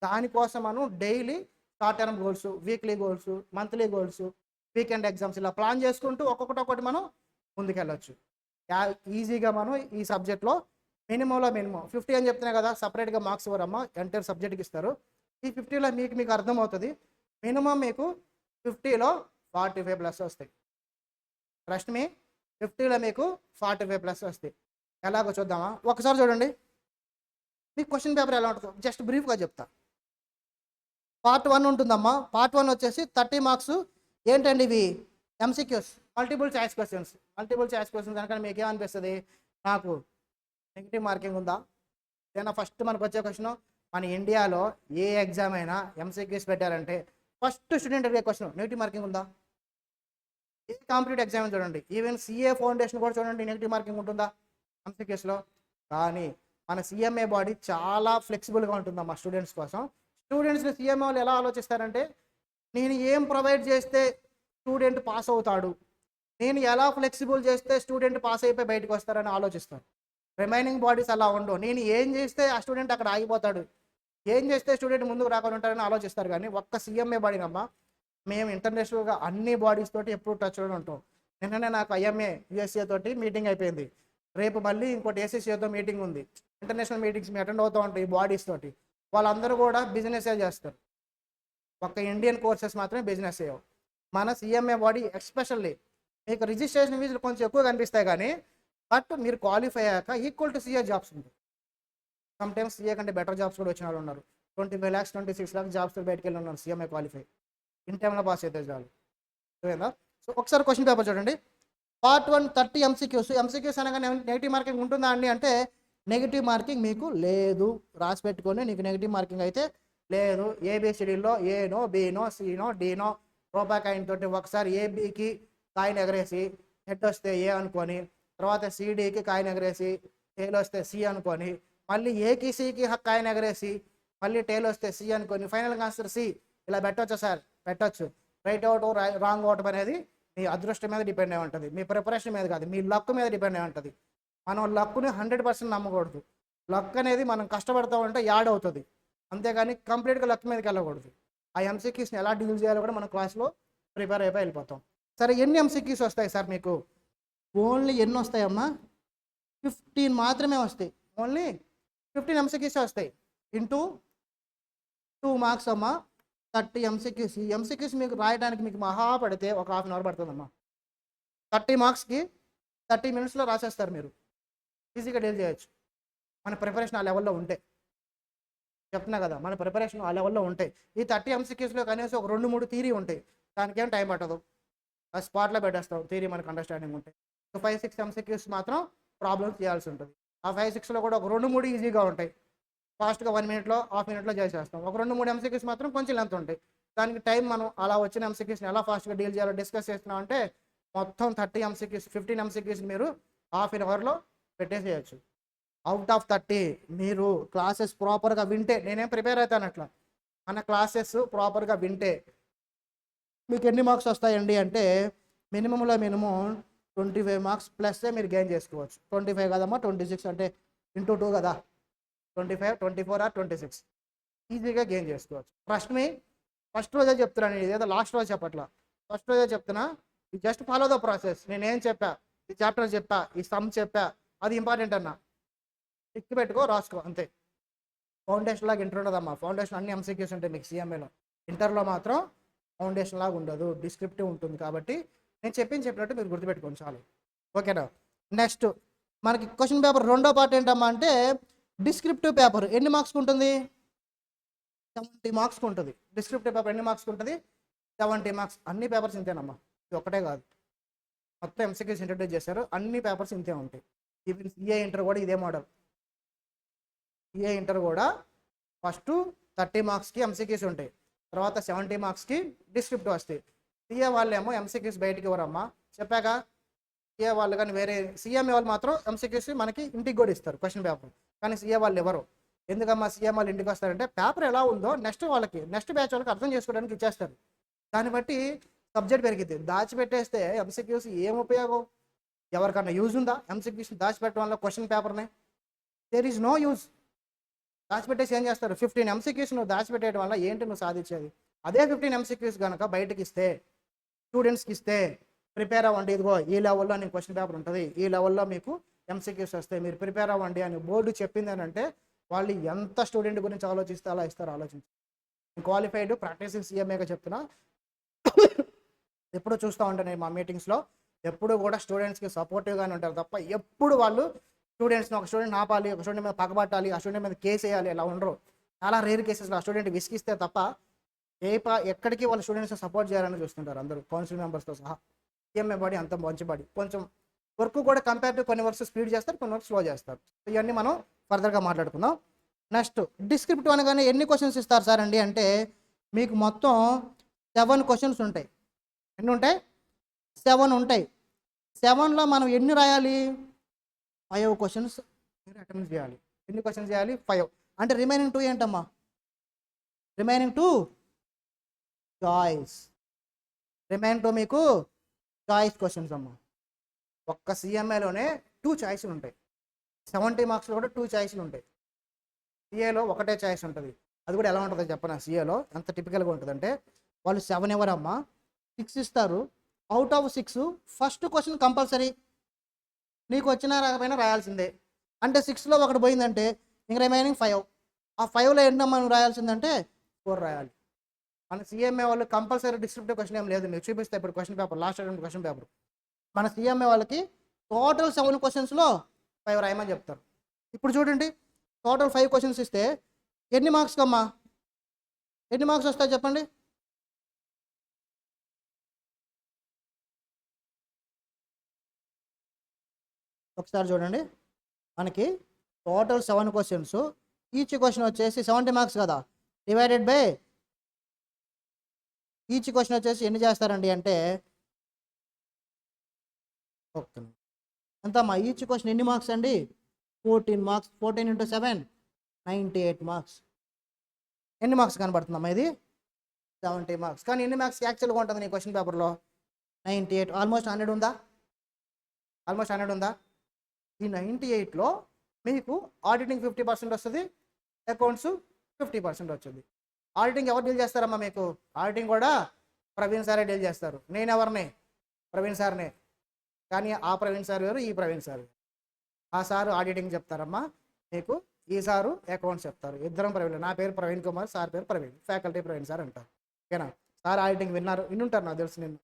దానికోసం మనం daily short term goals, weekly goals, monthly goals, weekend exams ఇలా ప్లాన్ చేసుకుంటూ ఒక్కొక్కటి మనం ముందుకెళ్ళొచ్చు. ఈజీగా మనం ఈ సబ్జెక్ట్లో మినిమం 50 అని చెప్తున్నాయి కదా, సపరేట్గా మార్క్స్ ఇవ్వరమ్మా, ఎంటైర్ సబ్జెక్ట్కి ఇస్తారు. ఈ 50లో మీకు అర్థమవుతుంది. మినిమం మీకు 50లో 45+ వస్తాయి. ట్రస్ట్ మీ, 50లో మీకు 45+ వస్తాయి. ఎలాగో చూద్దామా? ఒకసారి చూడండి మీకు క్వశ్చన్ పేపర్ ఎలా ఉంటుందో జస్ట్ బ్రీఫ్గా చెప్తా. పార్ట్ 1 ఉంటుందమ్మా. పార్ట్ 1 వచ్చేసి 30 మార్క్స్. ఏంటండి ఇవి? MCQs, multiple choice questions. Multiple choice questions కనుక మీకు ఏమనిపిస్తుంది, నాకు నెగిటివ్ మార్కింగ్ ఉందా? ఏదైనా ఫస్ట్ మనకు వచ్చే క్వశ్చన్, మన ఇండియాలో ఏ ఎగ్జామ్ అయినా ఎంసీక్యూస్ పెట్టారంటే ఫస్ట్ స్టూడెంట్ అడిగే క్వశ్చన్ నెగిటివ్ మార్కింగ్ ఉందా? ఏ కాంపిటేటివ్ ఎగ్జామ్ చూడండి, ఈవెన్ సిఏ ఫౌండేషన్ కూడా చూడండి, నెగిటివ్ మార్కింగ్ ఉంటుందా ఎంసీక్యూస్లో? కానీ మన సిఎంఏ బాడీ చాలా ఫ్లెక్సిబుల్గా ఉంటుందమ్మా స్టూడెంట్స్ కోసం. స్టూడెంట్స్ని సిఎంఏ వాళ్ళు ఎలా ఆలోచిస్తారంటే, నేను ఏం ప్రొవైడ్ చేస్తే స్టూడెంట్ పాస్ అవుతాడు, నేను ఎలా ఫ్లెక్సిబుల్ చేస్తే స్టూడెంట్ పాస్ అయిపోయి బయటకు వస్తారని ఆలోచిస్తారు. రిమైనింగ్ బాడీస్ అలా ఉండవు. నేను ఏం చేస్తే ఆ స్టూడెంట్ అక్కడ ఆగిపోతాడు, ఏం చేస్తే స్టూడెంట్ ముందుకు రాకుండా ఉంటారని ఆలోచిస్తారు. కానీ ఒక్క సిఎంఏ బాడీనమ్మా మేము ఇంటర్నేషనల్గా అన్ని బాడీస్ తోటి ఎప్పుడు టచ్లో ఉంటాం. నిన్ననే నాకు ఐఎంఏ యుఎస్ఏ తోటి మీటింగ్ అయిపోయింది. రేపు మళ్ళీ ఇంకోటి ఏసీసీతో మీటింగ్ ఉంది. ఇంటర్నేషనల్ మీటింగ్స్ మేము అటెండ్ అవుతూ ఉంటాం ఈ బాడీస్ తోటి. వాళ్ళందరూ కూడా బిజినెసే చేస్తారు, ఒక్క ఇండియన్ కోర్సెస్ మాత్రమే బిజినెస్ చేయవు. మన సిఎంఏ బాడీ ఎస్పెషల్లీ మీకు రిజిస్ట్రేషన్ ఫీజులు కొంచెం ఎక్కువ కనిపిస్తాయి, కానీ బట్ మీరు క్వాలిఫై అయ్యాక ఈక్వల్ టు సిఏ జాబ్స్ ఉంటాయి. సమ్టైమ్స్ సిఏ కంటే బెటర్ జాబ్స్ కూడా వచ్చిన వాళ్ళు ఉన్నారు. 25 lakhs 26 lakhs జాబ్స్ బయటకు వెళ్ళి ఉన్నారు సిఎంఏ క్వాలిఫై. ఇన్ టైంలో పాస్ అయితే చాలు. ఓకేనా? సో ఒకసారి క్వశ్చన్ పేపర్ చూడండి. Part 1 30 MCQs. ఎంసీక్యూస్ అనగానే నెగిటివ్ మార్కింగ్ ఉంటుందా అండి అంటే నెగిటివ్ మార్కింగ్ మీకు లేదు. రాసి పెట్టుకొని, నీకు నెగిటివ్ మార్కింగ్ అయితే లేదు. ఏబిసిడీలో ఏనో, బీనో, సీనో, డీనో రూపాయి కాయిన్ తోటి ఒకసారి ఏబికి కాయిన్ ఎగరేసి హెడ్ వస్తే ఏ అనుకొని, తర్వాత సిడికి కాయిన్ ఎగరేసి టేల్ వస్తే సి అనుకొని, మళ్ళీ ఏకి సికి కాయిన్ ఎగరేసి మళ్ళీ టేల్ వస్తే సి అనుకొని, ఫైనల్ ఆన్సర్ సి. ఇలా పెట్టొచ్చా సార్? పెట్టొచ్చు. రైట్ అవుట్ రాంగ్ అవుట్ అనేది మీ అదృష్టం మీద డిపెండ్ అయి ఉంటుంది, మీ ప్రిపరేషన్ మీద కాదు, మీ లక్ మీద డిపెండ్ అయి ఉంటుంది. మనం లక్ని 100% నమ్మకూడదు. లక్ అనేది మనం కష్టపడతా ఉంటే యాడ్ అవుతుంది, అంతేగాని కంప్లీట్గా లక్ మీదకి వెళ్ళకూడదు. ఆ ఎంసీక్యూస్ని ఎలా డీల్ చేయాలో కూడా మనం క్లాస్లో ప్రిపేర్ అయిపోయి వెళ్ళిపోతాం. సరే, ఎన్ని ఎంసీక్యూస్ వస్తాయి సార్ మీకు? ఓన్లీ ఎన్ని వస్తాయమ్మా? 15 మాత్రమే వస్తాయి. ఓన్లీ 15 ఎంసీక్యూస్ వస్తాయి. ఇంటూ 2 మార్క్స్ అమ్మా. 30 ఎంసీక్యూస్. ఈ ఎంసీక్యూస్ మీకు రాయడానికి మీకు మహా పడితే ఒక 1/2 hour పడుతుందమ్మా. 30 మార్క్స్కి 30 minutesలో రాసేస్తారు. మీరు ఈజీగా డీల్ చేయొచ్చు మన ప్రిపరేషన్ ఆ లెవెల్లో ఉంటే. చెప్తున్నా కదా, మన ప్రిపరేషన్ ఆ లెవెల్లో ఉంటాయి. ఈ 30 ఎంసీక్యూస్లో కనీసం ఒక 2-3 థియరీ ఉంటాయి, దానికేం టైం పట్టదు, ఆ స్పాట్లో పెట్టేస్తాం థియరీ మనకు అండర్స్టాండింగ్ ఉంటాయి. 5-6 ఎంసీక్యూస్ మాత్రం ప్రాబ్లమ్స్ చేయాల్సి ఉంటుంది. ఆ 5-6లో కూడా ఒక 2-3 ఈజీగా ఉంటాయి, ఫాస్ట్గా 1 మినిట్లో హాఫ్ మినిట్లో చేసేస్తాం. ఒక 2-3 ఎంసీక్యూస్ మాత్రం కొంచెం లెంత్ ఉంటాయి, దానికి టైం మనం అలా వచ్చిన ఎంసీక్యూస్ని ఎలా ఫాస్ట్గా డీల్ చేయాలో డిస్కస్ చేస్తున్నాం అంటే మొత్తం 30 ఎంసీక్యూస్ 15 ఎంసీక్యూస్ మీరు హాఫ్ అన్ అవర్లో పెట్టేసేయచ్చు. అవుట్ ఆఫ్ 30 మీరు క్లాసెస్ ప్రాపర్గా వింటే, నేనేం ప్రిపేర్ అవుతాను అట్లా, మన క్లాసెస్ ప్రాపర్గా వింటే మీకు ఎన్ని మార్క్స్ వస్తాయండి అంటే మినిమంలో మినిమం 25 మార్క్స్ ప్లస్ మీరు గెయిన్ చేసుకోవచ్చు. 25 కదమ్మా, 26 అంటే ఇంటూ 2 కదా, 25, 24 ఆర్ 26 ఈజీగా గెయిన్ చేసుకోవచ్చు. ఫస్ట్ రోజే చెప్తున్నాను, ఇదేదో లాస్ట్ రోజు చెప్పట్లా, ఫస్ట్ రోజే చెప్తున్నా. ఈ జస్ట్ ఫాలో ద ప్రాసెస్. నేనేం చెప్పా, ఈ చాప్టర్ చెప్పా, ఈ సమ్ చెప్పా, అది ఇంపార్టెంట్ అన్న, టిక్ పెట్టుకో రాసుకో అంతే. ఫౌండేషన్ లాగా ఇంటర్ ఉండదమ్మా, ఫౌండేషన్ అన్ని ఎంసీక్యూస్ ఉంటాయి మీకు సిఎంఏలో, ఇంటర్లో మాత్రం ఫౌండేషన్ లాగా ఉండదు, డిస్క్రిప్టివ్ ఉంటుంది. కాబట్టి నేను చెప్పినట్టు మీరు గుర్తుపెట్టుకోండి చాలు, ఓకేనా. నెక్స్ట్ మనకి క్వశ్చన్ పేపర్ రెండో పార్ట్ ఏంటమ్మా అంటే డిస్క్రిప్టివ్ పేపర్. ఎన్ని మార్క్స్కి ఉంటుంది? 70 మార్క్స్కి ఉంటుంది. డిస్క్రిప్టివ్ పేపర్ ఎన్ని మార్క్స్కి ఉంటుంది? 70 మార్క్స్. అన్ని పేపర్స్ ఇంతేనమ్మా, ఇది ఒకటే కాదు, మొత్తం ఎంసీక్యూస్ ఇంట్రడ్యూస్ చేశారు, అన్ని పేపర్స్ ఇంతే ఉంటాయి. ఈవెన్ సిఏ ఇంటర్ కూడా ఇదే మోడల్. సిఏ ఇంటర్ కూడా ఫస్ట్ 30 మార్క్స్కి ఎంసీక్యూస్ ఉంటాయి, తర్వాత 70 మార్క్స్కి డిస్క్రిప్టివ్ వస్తాయి. సిఏ వాళ్ళేమో ఎంసీక్యూస్ బయటికి ఇవ్వరమ్మా, చెప్పాక. సిఏ వాళ్ళు కానీ వేరే సిఎంఏ వాళ్ళు మాత్రం ఎంసీక్యూస్ మనకి ఇంటికి కూడా ఇస్తారు క్వశ్చన్ పేపర్, కానీ సిఏ వాళ్ళు ఎవరు. ఎందుకమ్మా సిఏ వాళ్ళు ఇంటికి వస్తారంటే పేపర్ ఎలా ఉందో నెక్స్ట్ బ్యాచ్ వాళ్ళకి అర్థం చేసుకోవడానికి ఇచ్చేస్తారు, దాన్ని బట్టి సబ్జెక్ట్ పెరిగిద్ది. దాచిపెట్టేస్తే ఎంసీక్యూస్ ఏం ఉపయోగం? ఎవరికన్నా యూజ్ ఉందా ఎంసీక్యూస్ దాచిపెట్టడం వల్ల క్వశ్చన్ పేపర్ని? There is no use. దాచిపెట్టేసి ఏం చేస్తారు? 15 ఎంసీక్యూస్ నువ్వు దాచిపెట్టేయడం వల్ల ఏంటి నువ్వు సాధించేది? అదే 15 ఎంసీక్యూస్ కనుక బయటకి ఇస్తే, స్టూడెంట్స్కి ఇస్తే, ప్రిపేర్ అవ్వండి, ఇదిగో ఈ లెవెల్లో నేను క్వశ్చన్ పేపర్ ఉంటుంది, ఈ లెవెల్లో మీకు ఎంసీక్యూస్ వస్తాయి, మీరు ప్రిపేర్ అవ్వండి అని బోర్డు చెప్పింది అని అంటే వాళ్ళు ఎంత స్టూడెంట్ గురించి ఆలోచిస్తే అలా ఇస్తారు. ఆలోచించి క్వాలిఫైడ్ ప్రాక్టీసింగ్ సిఎంఏగా చెప్తున్నా, ఎప్పుడు చూస్తూ ఉంటాను నేను మా మీటింగ్స్లో, ఎప్పుడు కూడా స్టూడెంట్స్కి సపోర్టివ్గానే ఉంటారు తప్ప ఎప్పుడు వాళ్ళు స్టూడెంట్స్ని ఒక స్టూడెంట్ ఆపాలి, ఒక స్టూడెంట్ మీద పగబట్టాలి, ఆ స్టూడెంట్ మీద కేసు వేయాలి, ఇలా ఉండరు. చాలా రేర్ కేసెస్లో ఆ స్టూడెంట్ విసిగిస్తే తప్ప ఎక్కడికి వాళ్ళ స్టూడెంట్స్ని సపోర్ట్ చేయాలని చూస్తుంటారు అందరూ, కౌన్సిల్ మెంబర్స్తో సహా. సిఎంఏ బాడీ అంత మంచి బాడీ, కొంచెం వర్క్ కూడా కంపేర్ టు కొన్ని వర్క్స్ స్పీడ్ చేస్తారు, కొన్ని వర్క్స్ స్లో చేస్తారు. ఇవన్నీ మనం ఫర్దర్గా మాట్లాడుకుందాం. నెక్స్ట్ డిస్క్రిప్టివ్ అనగానే ఎన్ని క్వశ్చన్స్ ఇస్తారు సార్ అండి అంటే మీకు మొత్తం 7 క్వశ్చన్స్ ఉంటాయి. ఎన్ని ఉంటాయి? 7 ఉంటాయి. 7లో మనం ఎన్ని రాయాలి? 5 క్వశ్చన్స్ మీరు అటెంప్ట్ చేయాలి. ఎన్ని క్వశ్చన్స్ చేయాలి? 5. అంటే రిమైనింగ్ 2 ఏంటమ్మా? Remaining 2 choice. రిమైనింగ్ 2 మీకు చాయిస్ క్వశ్చన్స్ అమ్మా. ఒక్క సిఎంఏలోనే 2 చాయిస్లు ఉంటాయి. 70 మార్క్స్లో కూడా 2 చాయిస్లు ఉంటాయి. సిఏలో ఒకటే చాయిస్ ఉంటుంది, అది కూడా ఎలా ఉంటుందో చెప్పనా? సిఏలో ఎంత టిపికల్గా ఉంటుందంటే వాళ్ళు 7 ఇవ్వరమ్మా, 6 ఇస్తారు. Out of 6 first question compulsory నీకు వచ్చినా రాకపోయినా రాయాల్సిందే. అంటే 6లో ఒకటి పోయిందంటే ఇంక రిమైనింగ్ 5. ఆ 5లో ఏంటమ్మా నువ్వు రాయాల్సిందంటే 4 రాయాలి. మన సిఎంఏ వాళ్ళు కంపల్సరీ డిస్క్రిప్టివ్ క్వశ్చన్ ఏం లేదు, మీకు చూపిస్తే ఇప్పుడు question paper, last attempt question paper. మన సిఎంఏ వాళ్ళకి టోటల్ 7 క్వశ్చన్స్లో 5 రాయమని చెప్తారు. ఇప్పుడు చూడండి, టోటల్ 5 క్వశ్చన్స్ ఇస్తే ఎన్ని మార్క్స్ కమ్మా? ఎన్ని మార్క్స్ వస్తాయి చెప్పండి? ఒకసారి చూడండి, మనకి టోటల్ 7 క్వశ్చన్స్, ఈచ్ క్వశ్చన్ వచ్చేసి 70 మార్క్స్ కదా, డివైడెడ్ బై ఈచ్ క్వశ్చన్ వచ్చేసి ఎన్ని చేస్తారండి అంటే ఓకే ఎంతమ్మా? ఈచ్ క్వశ్చన్ ఎన్ని మార్క్స్ అండి? 14 మార్క్స్. 14 × 7 98 మార్క్స్. ఎన్ని మార్క్స్ కనబడుతుందమ్మా? ఇది 70 మార్క్స్. కానీ ఎన్ని మార్క్స్ యాక్చువల్గా ఉంటుంది నీ క్వశ్చన్ పేపర్లో? 98. ఆల్మోస్ట్ 100 ఉందా? ఆల్మోస్ట్ 100 ఉందా? ఈ 98లో మీకు ఆడిటింగ్ 50% వస్తుంది, అకౌంట్స్ 50% వచ్చింది. ఆడిటింగ్ ఎవరు డీల్ చేస్తారమ్మా మీకు? ఆడిటింగ్ కూడా ప్రవీణ్ సారే డీల్ చేస్తారు. నేను ఎవరిని? ప్రవీణ్ సార్నే. కానీ ఆ ప్రవీణ్ సార్ వేరు, ఈ ప్రవీణ్ సార్ వేరు. ఆ సారు ఆడిటింగ్ చెప్తారమ్మా మీకు, ఈ సారు అకౌంట్స్ చెప్తారు. ఇద్దరం ప్రవీణ్. నా పేరు ప్రవీణ్ కుమార్, సార్ పేరు ప్రవీణ్, ఫ్యాకల్టీ ప్రవీణ్ సార్ అంటారు. ఓకేనా? సార్ ఆడిటింగ్ వినుంటారు నాకు తెలుసు. నేను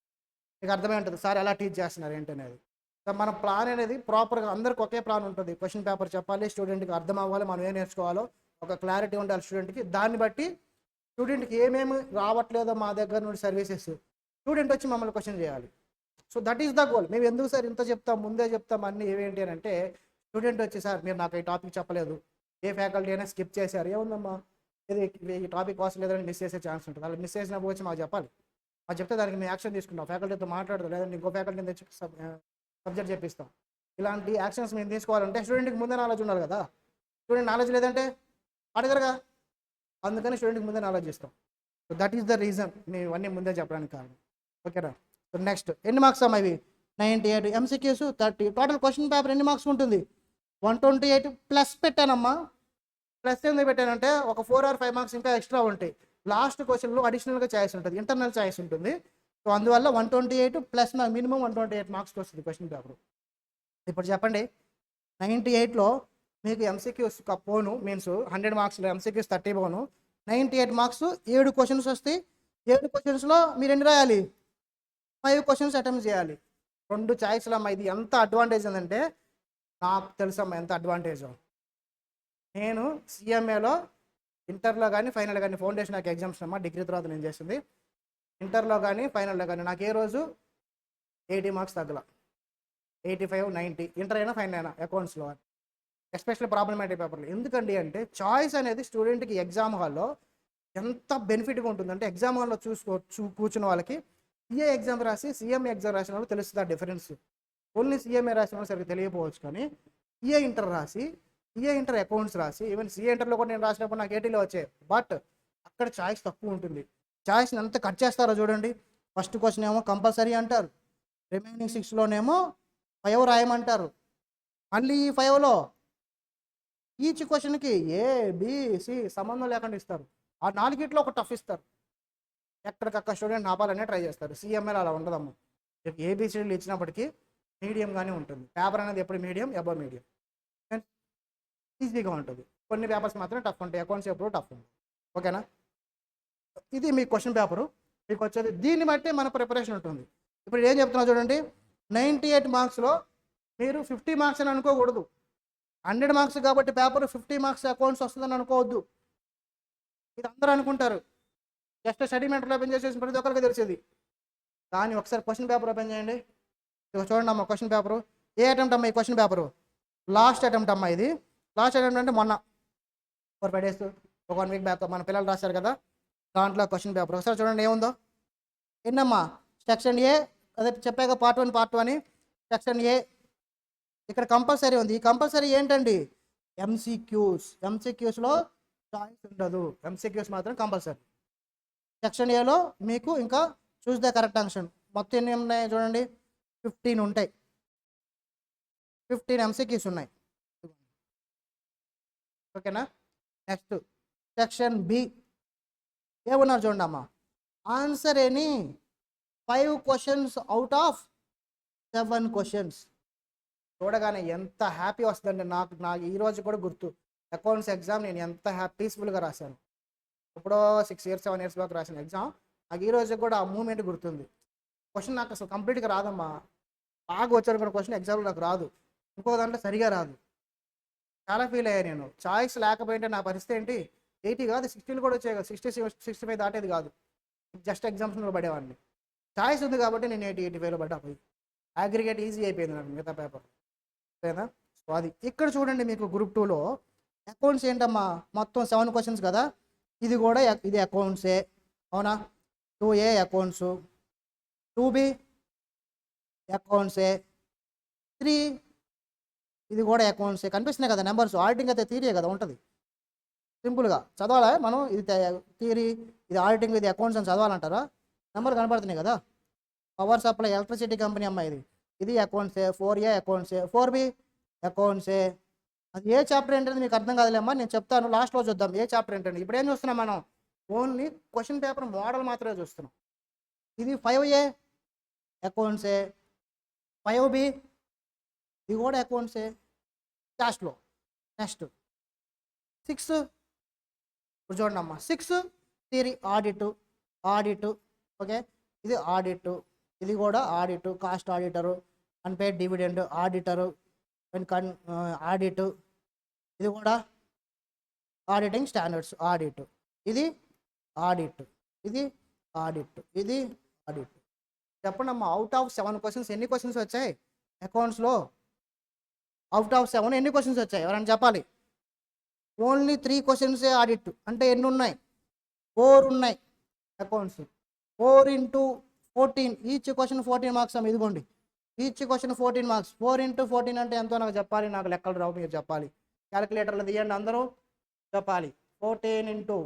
మీకు అర్థమై ఉంటుంది సార్ ఎలా టీచ్ చేస్తున్నారు ఏంటనేది. సో మన ప్లాన్ అనేది ప్రాపర్గా అందరికి ఒకే ప్లాన్ ఉంటుంది. క్వశ్చన్ పేపర్ చెప్పాలి, స్టూడెంట్కి అర్థం అవ్వాలి, మనం ఏం నేర్చుకోవాలో ఒక క్లారిటీ ఉండాలి స్టూడెంట్కి. దాన్ని బట్టి స్టూడెంట్కి ఏమేమి రావట్లేదో మా దగ్గర నుండి సర్వీసెస్ స్టూడెంట్ వచ్చి మమ్మల్ని క్వశ్చన్ చేయాలి. So that is the goal. మేము ఎందుకు సార్ ఇంత చెప్తాం, ముందే చెప్తాం అన్నీ ఏమేంటి అని అంటే, స్టూడెంట్ వచ్చి సార్ మీరు నాకు ఈ టాపిక్ చెప్పలేదు, ఏ ఫ్యాకల్టీ అయినా స్కిప్ చేశారు, ఏముందమ్మా ఇది ఈ టాపిక్ కోసం లేదని మిస్ చేసే ఛాన్స్ ఉంటుంది. అలా మిస్ చేసినప్పుడు వచ్చి మాకు చెప్పాలి. మాకు చెప్తే దానికి మేము యాక్షన్ తీసుకుంటాం, ఫ్యాకల్టీతో మాట్లాడతాం, లేదంటే ఇంకో ఫ్యాకల్టీని తెచ్చి సబ్జెక్ట్ చెప్పిస్తాం. ఇలాంటి యాక్షన్స్ మేము తీసుకోవాలంటే స్టూడెంట్కి ముందే నాలెడ్జ్ ఉండాలి కదా. స్టూడెంట్ నాలెడ్జ్ లేదంటే అడగరుగా, అందుకని స్టూడెంట్కి ముందే నాలెడ్జ్ ఇస్తాం. So that is the reason మేము ఇవన్నీ ముందే చెప్పడానికి కారణం. ఓకేనా. సో నెక్స్ట్ ఎన్ని మార్క్స్ అమ్మా ఇవి? 98 ఎంసీక్యూస్ 30. టోటల్ క్వశ్చన్ పేపర్ ఎన్ని మార్క్స్ ఉంటుంది? 128 ప్లస్ పెట్టానమ్మా. ప్లస్ ఎందుకు పెట్టానంటే ఒక 4 or 5 మార్క్స్ ఇంకా ఎక్స్ట్రా ఉంటాయి. లాస్ట్ క్వశ్చన్లో అడిషనల్గా ఛాయిస్ ఉంటుంది, ఇంటర్నల్ ఛాయిస్ ఉంటుంది. సో అందువల్ల 128 ప్లస్ మినిమం 128 మార్క్స్కి వస్తుంది క్వశ్చన్ పేపర్. ఇప్పుడు చెప్పండి, 98లో మీకు ఎంసీక్యూస్ పోను మీన్స్ 100 మార్క్స్లో ఎంసీక్యూస్ 30 పోను, 98 మార్క్స్ 7 క్వశ్చన్స్ వస్తాయి. 7 క్వశ్చన్స్లో మీరు ఎన్ని రాయాలి? 5 క్వశ్చన్స్ అటెంప్ట్ చేయాలి. 2 ఛాయిస్లు అమ్మా. ఇది ఎంత అడ్వాంటేజ్ ఉందంటే నాకు తెలుసమ్మా ఎంత అడ్వాంటేజో. నేను సిఎంఏలో ఇంటర్లో కానీ ఫైనల్ కానీ ఫౌండేషన్ నాకు ఎగ్జామ్స్ అమ్మా, డిగ్రీ తర్వాత నేను చేసింది. ఇంటర్లో కానీ ఫైనల్లో కానీ నాకు ఏ రోజు 80 మార్క్స్ తగ్గల, 85, 90. ఇంటర్ అయినా ఫైనల్ అయినా అకౌంట్స్లో, ఎస్పెషల్లీ ప్రాబ్లమాటిక్ పేపర్లు. ఎందుకండి అంటే చాయిస్ అనేది స్టూడెంట్కి ఎగ్జామ్ హాల్లో ఎంత బెనిఫిట్గా ఉంటుందంటే, ఎగ్జామ్ హాల్లో కూర్చున్న వాళ్ళకి సిఏ ఎగ్జామ్ రాసి సిఎంఏ ఎగ్జామ్ రాసిన వాళ్ళు తెలుస్తుంది ఆ డిఫరెన్స్. ఓన్లీ సిఎంఏ రాసిన వాళ్ళు సరిగ్గా తెలియకపోవచ్చు, కానీ సిఏ ఇంటర్ రాసి సిఏ ఇంటర్ అకౌంట్స్ రాసి ఈవెన్ సిఏ ఇంటర్లో కూడా నేను రాసినప్పుడు నాకు 80లో వచ్చాయి. బట్ అక్కడ చాయిస్ తక్కువ ఉంటుంది. చాయిస్ని ఎంత కట్ చేస్తారో చూడండి. ఫస్ట్ క్వశ్చన్ ఏమో కంపల్సరీ అంటారు, రిమైనింగ్ 6లోనేమో 5 రాయమంటారు. మళ్ళీ ఈ 5లో ఈచ్ క్వశ్చన్కి ఏబిసి సంబంధం లేకుండా ఇస్తారు. ఆ 4 ఒక టఫ్ ఇస్తారు. ఎక్కడికక్కడ స్టూడెంట్ ఆపాలనే ట్రై చేస్తారు. సిఎంఏలో అలా ఉండదమ్మా. ఏబిసిడీలు ఇచ్చినప్పటికీ మీడియంగానే ఉంటుంది. పేపర్ అనేది ఎప్పుడు మీడియం, అబవ్ మీడియం, ఈజీగా ఉంటుంది. కొన్ని పేపర్స్ మాత్రం టఫ్ ఉంటాయి, అకౌంట్స్ ఎప్పుడు టఫ్ ఉంటుంది. ఓకేనా. ఇది మీ క్వశ్చన్ పేపరు మీకు వచ్చేది. దీన్ని బట్టి మన ప్రిపరేషన్ ఉంటుంది. ఇప్పుడు ఏం చెప్తున్నా చూడండి, 98 మార్క్స్లో మీరు 50 మార్క్స్ అని అనుకోకూడదు. 100 మార్క్స్ కాబట్టి పేపర్ 50 మార్క్స్ అకౌంట్స్ వస్తుందని అనుకోవద్దు. ఇది అందరూ అనుకుంటారు. జస్ట్ స్టడీ మెంటర్ ఓపెన్ చేసేసి ప్రతి ఒక్కరికి తెలిసేది. కానీ ఒకసారి క్వశ్చన్ పేపర్ ఓపెన్ చేయండి. ఇక చూడండి అమ్మ క్వశ్చన్ పేపరు. ఏ అటెంప్ట్ అమ్మా ఈ క్వశ్చన్ పేపరు? లాస్ట్ అటెంప్ట్ అమ్మా ఇది. లాస్ట్ అటెంప్ట్ అంటే మొన్న 4-5 days, ఒక 1 week బ్యాక్ మన పిల్లలు రాశారు కదా, దాంట్లో క్వశ్చన్ పేపర్ ఒకసారి చూడండి ఏముందో. ఏంటమ్మా సెక్షన్ ఏ, అదే చెప్పాక పార్ట్ 1 పార్ట్ 2 అని. సెక్షన్ ఏ ఇక్కడ కంపల్సరీ ఉంది. ఈ కంపల్సరీ ఏంటండి? ఎంసీక్యూస్. ఎంసీక్యూస్లో చాయిస్ ఉండదు, ఎంసీక్యూస్ మాత్రం కంపల్సరీ. సెక్షన్ ఏలో మీకు ఇంకా చూస్ ద కరెక్ట్ ఆన్సర్. మొత్తం ఎన్ని ఉన్నాయి చూడండి, 15 ఉంటాయి. 15 ఎంసీక్యూస్ ఉన్నాయి. ఓకేనా. నెక్స్ట్ సెక్షన్ బి ఏమన్నారు చూడండి అమ్మా. Answer any 5 questions out of 7 questions. చూడగానే ఎంత హ్యాపీ వస్తుందండి. నాకు ఈ రోజు కూడా గుర్తు, అకౌంట్స్ ఎగ్జామ్ నేను ఎంత పీస్ఫుల్గా రాశాను. ఇప్పుడు 6 years 7 years బ్యాక్ రాసిన ఎగ్జామ్ నాకు ఈ రోజు కూడా ఆ మూమెంట్ గుర్తుంది. క్వశ్చన్ నాకు అసలు కంప్లీట్గా రాదమ్మా. బాగా వచ్చాను క్వశ్చన్ ఎగ్జామ్లో నాకు రాదు, ఇంకో దాంట్లో సరిగా రాదు. చాలా ఫీల్ అయ్యాను నేను. చాయిస్ లేకపోయింటే నా పరిస్థితి ఏంటి? 80 కాదు 60 కూడా వచ్చాయి కదా, 60-65 దాటేది కాదు. జస్ట్ ఎగ్జామ్స్లో పడేవాడిని. చాయిస్ ఉంది కాబట్టి నేను 80-85లో పడ్డా. పోయి అగ్రిగేట్ ఈజీ అయిపోయింది నాకు మిగతా పేపర్. ఓకేనా. సో అది ఇక్కడ చూడండి మీకు గ్రూప్ 2లో అకౌంట్స్ ఏంటమ్మా, మొత్తం 7 questions కదా. ఇది కూడా ఇది అకౌంట్సే, అవునా. 2A అకౌంట్స్, 2B అకౌంట్సే, 3 ఇది కూడా అకౌంట్సే. కనిపిస్తున్నాయి కదా నెంబర్స్. ఆడిటింగ్ అయితే థియరీ కదా ఉంటుంది, సింపుల్గా చదవాలా మనం. ఇది థియరీ, ఇది ఆడిటింగ్, ఇది అకౌంట్స్ అని చదవాలంటారా? నెంబర్ కనపడుతున్నాయి కదా. పవర్ సప్లై ఎలక్ట్రిసిటీ కంపెనీ అమ్మ ఇది. ఇది అకౌంట్సే. 4A అకౌంట్సే, 4B అకౌంట్సే. అది ఏ చాప్టర్ ఏంటంటే మీకు అర్థం కాదులేమ్మా, నేను చెప్తాను లాస్ట్లో చూద్దాం ఏ చాప్టర్ ఏంటంటే. ఇప్పుడు ఏం చూస్తున్నాం మనం? ఓన్లీ క్వశ్చన్ పేపర్ మోడల్ మాత్రమే చూస్తున్నాం. ఇది 5A అకౌంట్సే, 5B ఇది కూడా అకౌంట్సే లాస్ట్లో. నెక్స్ట్ 6 ఇప్పుడు చూడండి అమ్మా. 6 థియరీ, ఆడిట్. ఓకే, ఇది ఆడిట్, ఇది కూడా audit. Cost auditor, unpaired dividend auditor, audit ఇది కూడా ఆడిటింగ్ స్టాండర్డ్స్, ఆడిట్, ఇది ఆడిట్, ఇది ఆడిట్, ఇది ఆడిట్. చెప్పండి అమ్మా, అవుట్ ఆఫ్ 7 క్వశ్చన్స్ ఎన్ని క్వశ్చన్స్ వచ్చాయి అకౌంట్స్లో? అవుట్ ఆఫ్ 7 ఎన్ని క్వశ్చన్స్ వచ్చాయి ఎవరైనా చెప్పాలి? ఓన్లీ 3 క్వశ్చన్సే ఆడిట్. అంటే ఎన్ని ఉన్నాయి? 4 ఉన్నాయి accounts. 4 into 14, each question 14 marks అమ్మ. ఇదిగోండి, ఈచ్ క్వశ్చన్ 14 మార్క్స్. 4 ఇంటూ 14 అంటే ఎంతో నాకు చెప్పాలి. నాకు లెక్కలు రావు, మీరు చెప్పాలి. క్యాలిక్యులేటర్లు తీయండి, అందరూ చెప్పాలి. 14 ఇంటూ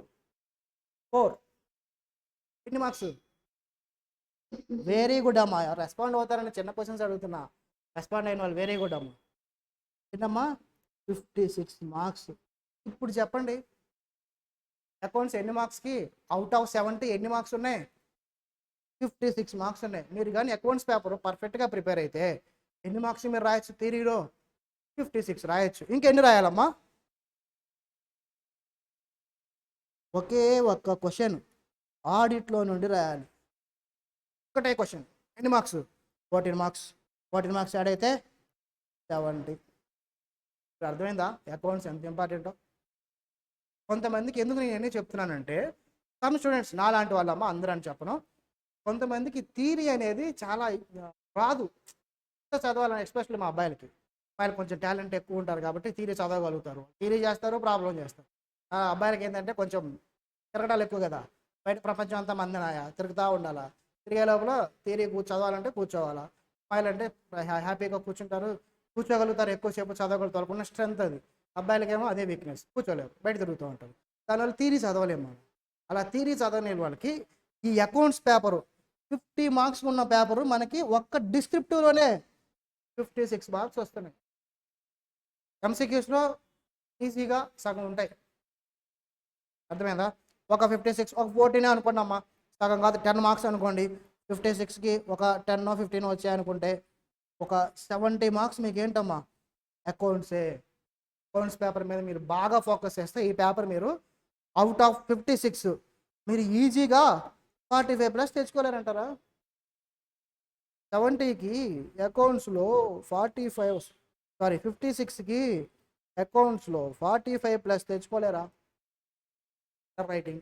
4 ఎన్ని మార్క్స్? వెరీ గుడ్ అమ్మా. రెస్పాండ్ అవుతారని చిన్న క్వశ్చన్స్ అడుగుతున్నా. రెస్పాండ్ అయిన వాళ్ళు వెరీ గుడ్ అమ్మా. చిన్నమ్మా 56 మార్క్స్. ఇప్పుడు చెప్పండి, అకౌంట్స్ ఎన్ని మార్క్స్కి? అవుట్ ఆఫ్ 70 ఎన్ని మార్క్స్ ఉన్నాయి? 56 మార్క్స్ ఉన్నాయి. మీరు కానీ అకౌంట్స్ పేపర్ పర్ఫెక్ట్గా ప్రిపేర్ అయితే ఎన్ని మార్క్స్ మీరు రాయొచ్చు? థియరీలో 56 రాయొచ్చు. ఇంకెన్ని రాయాలమ్మా? ఒకే ఒక్క క్వశ్చన్ ఆడిట్లో నుండి రాయాలి. ఒకటే క్వశ్చన్. ఎన్ని మార్క్స్? 14 మార్క్స్. 14 మార్క్స్ యాడ్ అయితే 70. ఇప్పుడు అర్థమైందా అకౌంట్స్ ఎంత ఇంపార్టెంటో? కొంతమందికి ఎందుకు నేను ఎన్ని చెప్తున్నానంటే, సమ్ స్టూడెంట్స్ నాలాంటి వాళ్ళమ్మ, అందరూ అని చెప్పను, కొంతమందికి థియరీ అనేది చాలా రాదు. చదవాలని, ఎస్పెషల్లీ మా అబ్బాయిలకి. అబ్బాయిలు కొంచెం టాలెంట్ ఎక్కువ ఉంటారు కాబట్టి థియరీ చదవగలుగుతారు, థియరీ చేస్తారు, ప్రాబ్లం చేస్తారు. అబ్బాయిలకి ఏంటంటే కొంచెం తిరగడాలు ఎక్కువ కదా, బయట ప్రపంచం అంతా మందినాయా, తిరుగుతూ ఉండాలా. తిరిగే లోపల థియరీ చదవాలంటే కూర్చోవాలా. అబ్బాయిలు అంటే హ్యాపీగా కూర్చుంటారు, కూర్చోగలుగుతారు, ఎక్కువసేపు చదవగలుగుతారు, ఉన్న స్ట్రెంత్ అది. అబ్బాయిలకేమో అదే వీక్నెస్, కూర్చోలేరు, బయట తిరుగుతూ ఉంటారు. దానివల్ల థియరీ చదవలేము. అలా థియరీ చదవని వాళ్ళకి ఈ అకౌంట్స్ పేపరు 50 మార్క్స్ ఉన్న పేపరు మనకి ఒక్క డిస్క్రిప్టివ్లోనే 56 మార్క్స్ వస్తున్నాయి. ఎంసీక్యూస్లో ఈజీగా సగం ఉంటాయి. అర్థమైందా? ఒక 56, ఒక 14 అనుకోండి అమ్మా, సగం కాదు 10 మార్క్స్ అనుకోండి. 56కి ఒక 10 15 వచ్చాయనుకుంటే ఒక 70 మార్క్స్ మీకు ఏంటమ్మా? అకౌంట్సే. అకౌంట్స్ పేపర్ మీద మీరు బాగా ఫోకస్ చేస్తే ఈ పేపర్ మీరు అవుట్ ఆఫ్ 56 మీరు ఈజీగా 45+ తెచ్చుకోలేరంటారా? 70కి అకౌంట్స్లో 56కి అకౌంట్స్లో 45+ తెచ్చుకోలేరా? Writing,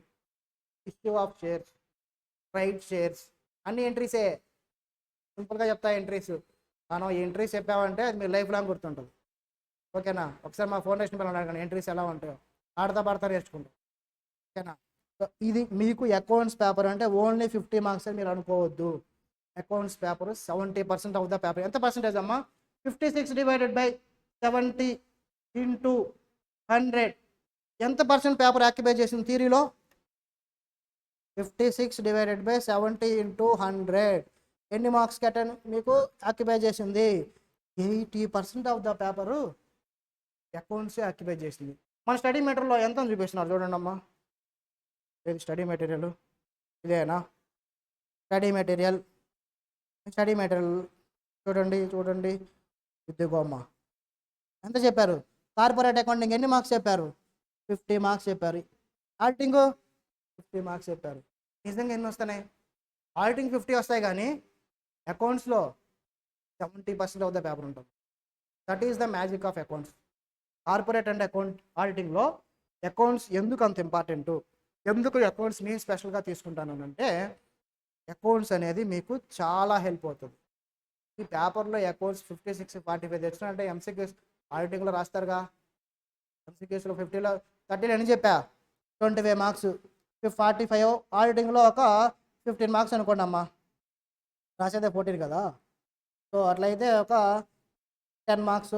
issue of shares, right shares, అన్ని ఎంట్రీసే. సింపుల్గా చెప్తా ఎంట్రీస్. మనం ఈ ఎంట్రీస్ చెప్పామంటే అది మీరు లైఫ్ లాంగ్ గుర్తుంటుంది. ఓకేనా? ఒకసారి మా ఫౌండేషన్ పిల్లలు అడగండి ఎంట్రీస్ ఎలా ఉంటాయో, ఆడతా పాడతా నేర్చుకుంటాం. ఓకేనా? సో ఇది మీకు అకౌంట్స్ పేపర్ అంటే ఓన్లీ 50 మార్క్స్ అని మీరు అనుకోవద్దు. Accounts paper 70% of the paper. ఎంత పర్సెంటేజ్ అమ్మా? 56 డివైడెడ్ బై 70 ఇంటూ 100 ఎంత పర్సెంట్ పేపర్ ఆక్యుపై చేసింది థియరీలో? 56 డివైడెడ్ బై 70 ఇంటూ 100 ఎన్ని మార్క్స్ కట్టని మీకు ఆక్యుపై చేసింది? 80% ఆఫ్ ద పేపరు అకౌంట్సే ఆక్యుపై చేసింది. మన స్టడీ మెటీరియల్లో ఎంత చూపిస్తున్నారు చూడండి అమ్మా. ఇది స్టడీ మెటీరియల్, ఇదేనా స్టడీ మెటీరియల్? స్టడీ మెటీరియల్ చూడండి ఇదిగో అమ్మా. ఎంత చెప్పారు? కార్పొరేట్ అకౌంటింగ్ ఎన్ని మార్క్స్ చెప్పారు? 50 మార్క్స్ చెప్పారు. ఆడిటింగ్ 50 మార్క్స్ చెప్పారు. నిజంగా ఎన్ని వస్తున్నాయి? ఆడిటింగ్ 50 వస్తాయి కానీ అకౌంట్స్లో 70% ఆఫ్ ద పేపర్ ఉంటుంది. That is the magic of accounts. Corporate and ఆడిటింగ్లో అకౌంట్స్ ఎందుకు అంత ఇంపార్టెంట్, ఎందుకు అకౌంట్స్ని స్పెషల్గా తీసుకుంటాను అంటే, అకౌంట్స్ అనేది మీకు చాలా హెల్ప్ అవుతుంది. ఈ పేపర్లో అకౌంట్స్ 56 45 తెచ్చినంటే ఎంసీక్యూస్ ఆడిటింగ్లో రాస్తారుగా. ఎంసీక్యూస్లో 50లో 30లో ఎన్ని చెప్పా? 25 మార్క్స్. 45 ఆడిటింగ్లో ఒక 15 మార్క్స్ అనుకోండి అమ్మా, రాసేదే 14 కదా. సో అట్లయితే ఒక 10 మార్క్స్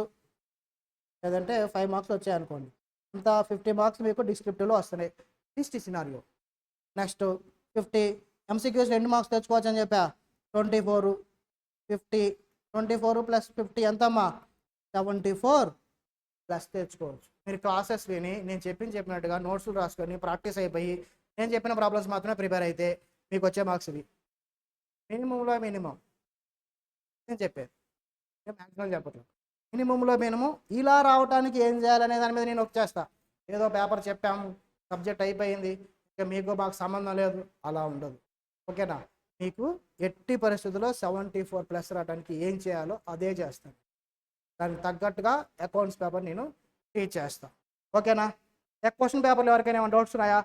లేదంటే 5 మార్క్స్ వచ్చాయి అనుకోండి. ఇంత 50 మార్క్స్ మీకు డిస్క్రిప్టివ్లో వస్తున్నాయి. History scenario. నెక్స్ట్ 50 ఎంసీక్యూస్ ఎన్ని మార్క్స్ తెచ్చుకోవచ్చు అని చెప్పా? 24 50 24 ప్లస్ 50 ఎంతమ్మా? 74 ప్లస్ తెచ్చుకోవచ్చు. మీరు క్లాసెస్ విని నేను చెప్పినట్టుగా నోట్స్లు రాసుకొని ప్రాక్టీస్ అయిపోయి నేను చెప్పిన ప్రాబ్లమ్స్ మాత్రమే ప్రిపేర్ అయితే మీకు వచ్చే మార్క్స్ ఇవి. మినిమంలో మినిమం నేను చెప్పేది, నేను మ్యాక్సిమం చెప్పట్లేదు. మినిమంలో మినిమం ఇలా రావడానికి ఏం చేయాలనే దాని మీద నేను వచ్చేస్తా. ఏదో పేపర్ చెప్పాము, సబ్జెక్ట్ అయిపోయింది, ఇక మీకు మాకు సంబంధం లేదు, అలా ఉండదు. ఓకేనా? మీకు ఎట్టి పరిస్థితుల్లో 74+ రావడానికి ఏం చేయాలో అదే చేస్తాను. దానికి తగ్గట్టుగా అకౌంట్స్ పేపర్ నేను టీచ్ చేస్తాను. ఓకేనా? క్వశ్చన్ పేపర్లో ఎవరికైనా ఏమైనా డౌట్స్ ఉన్నాయా?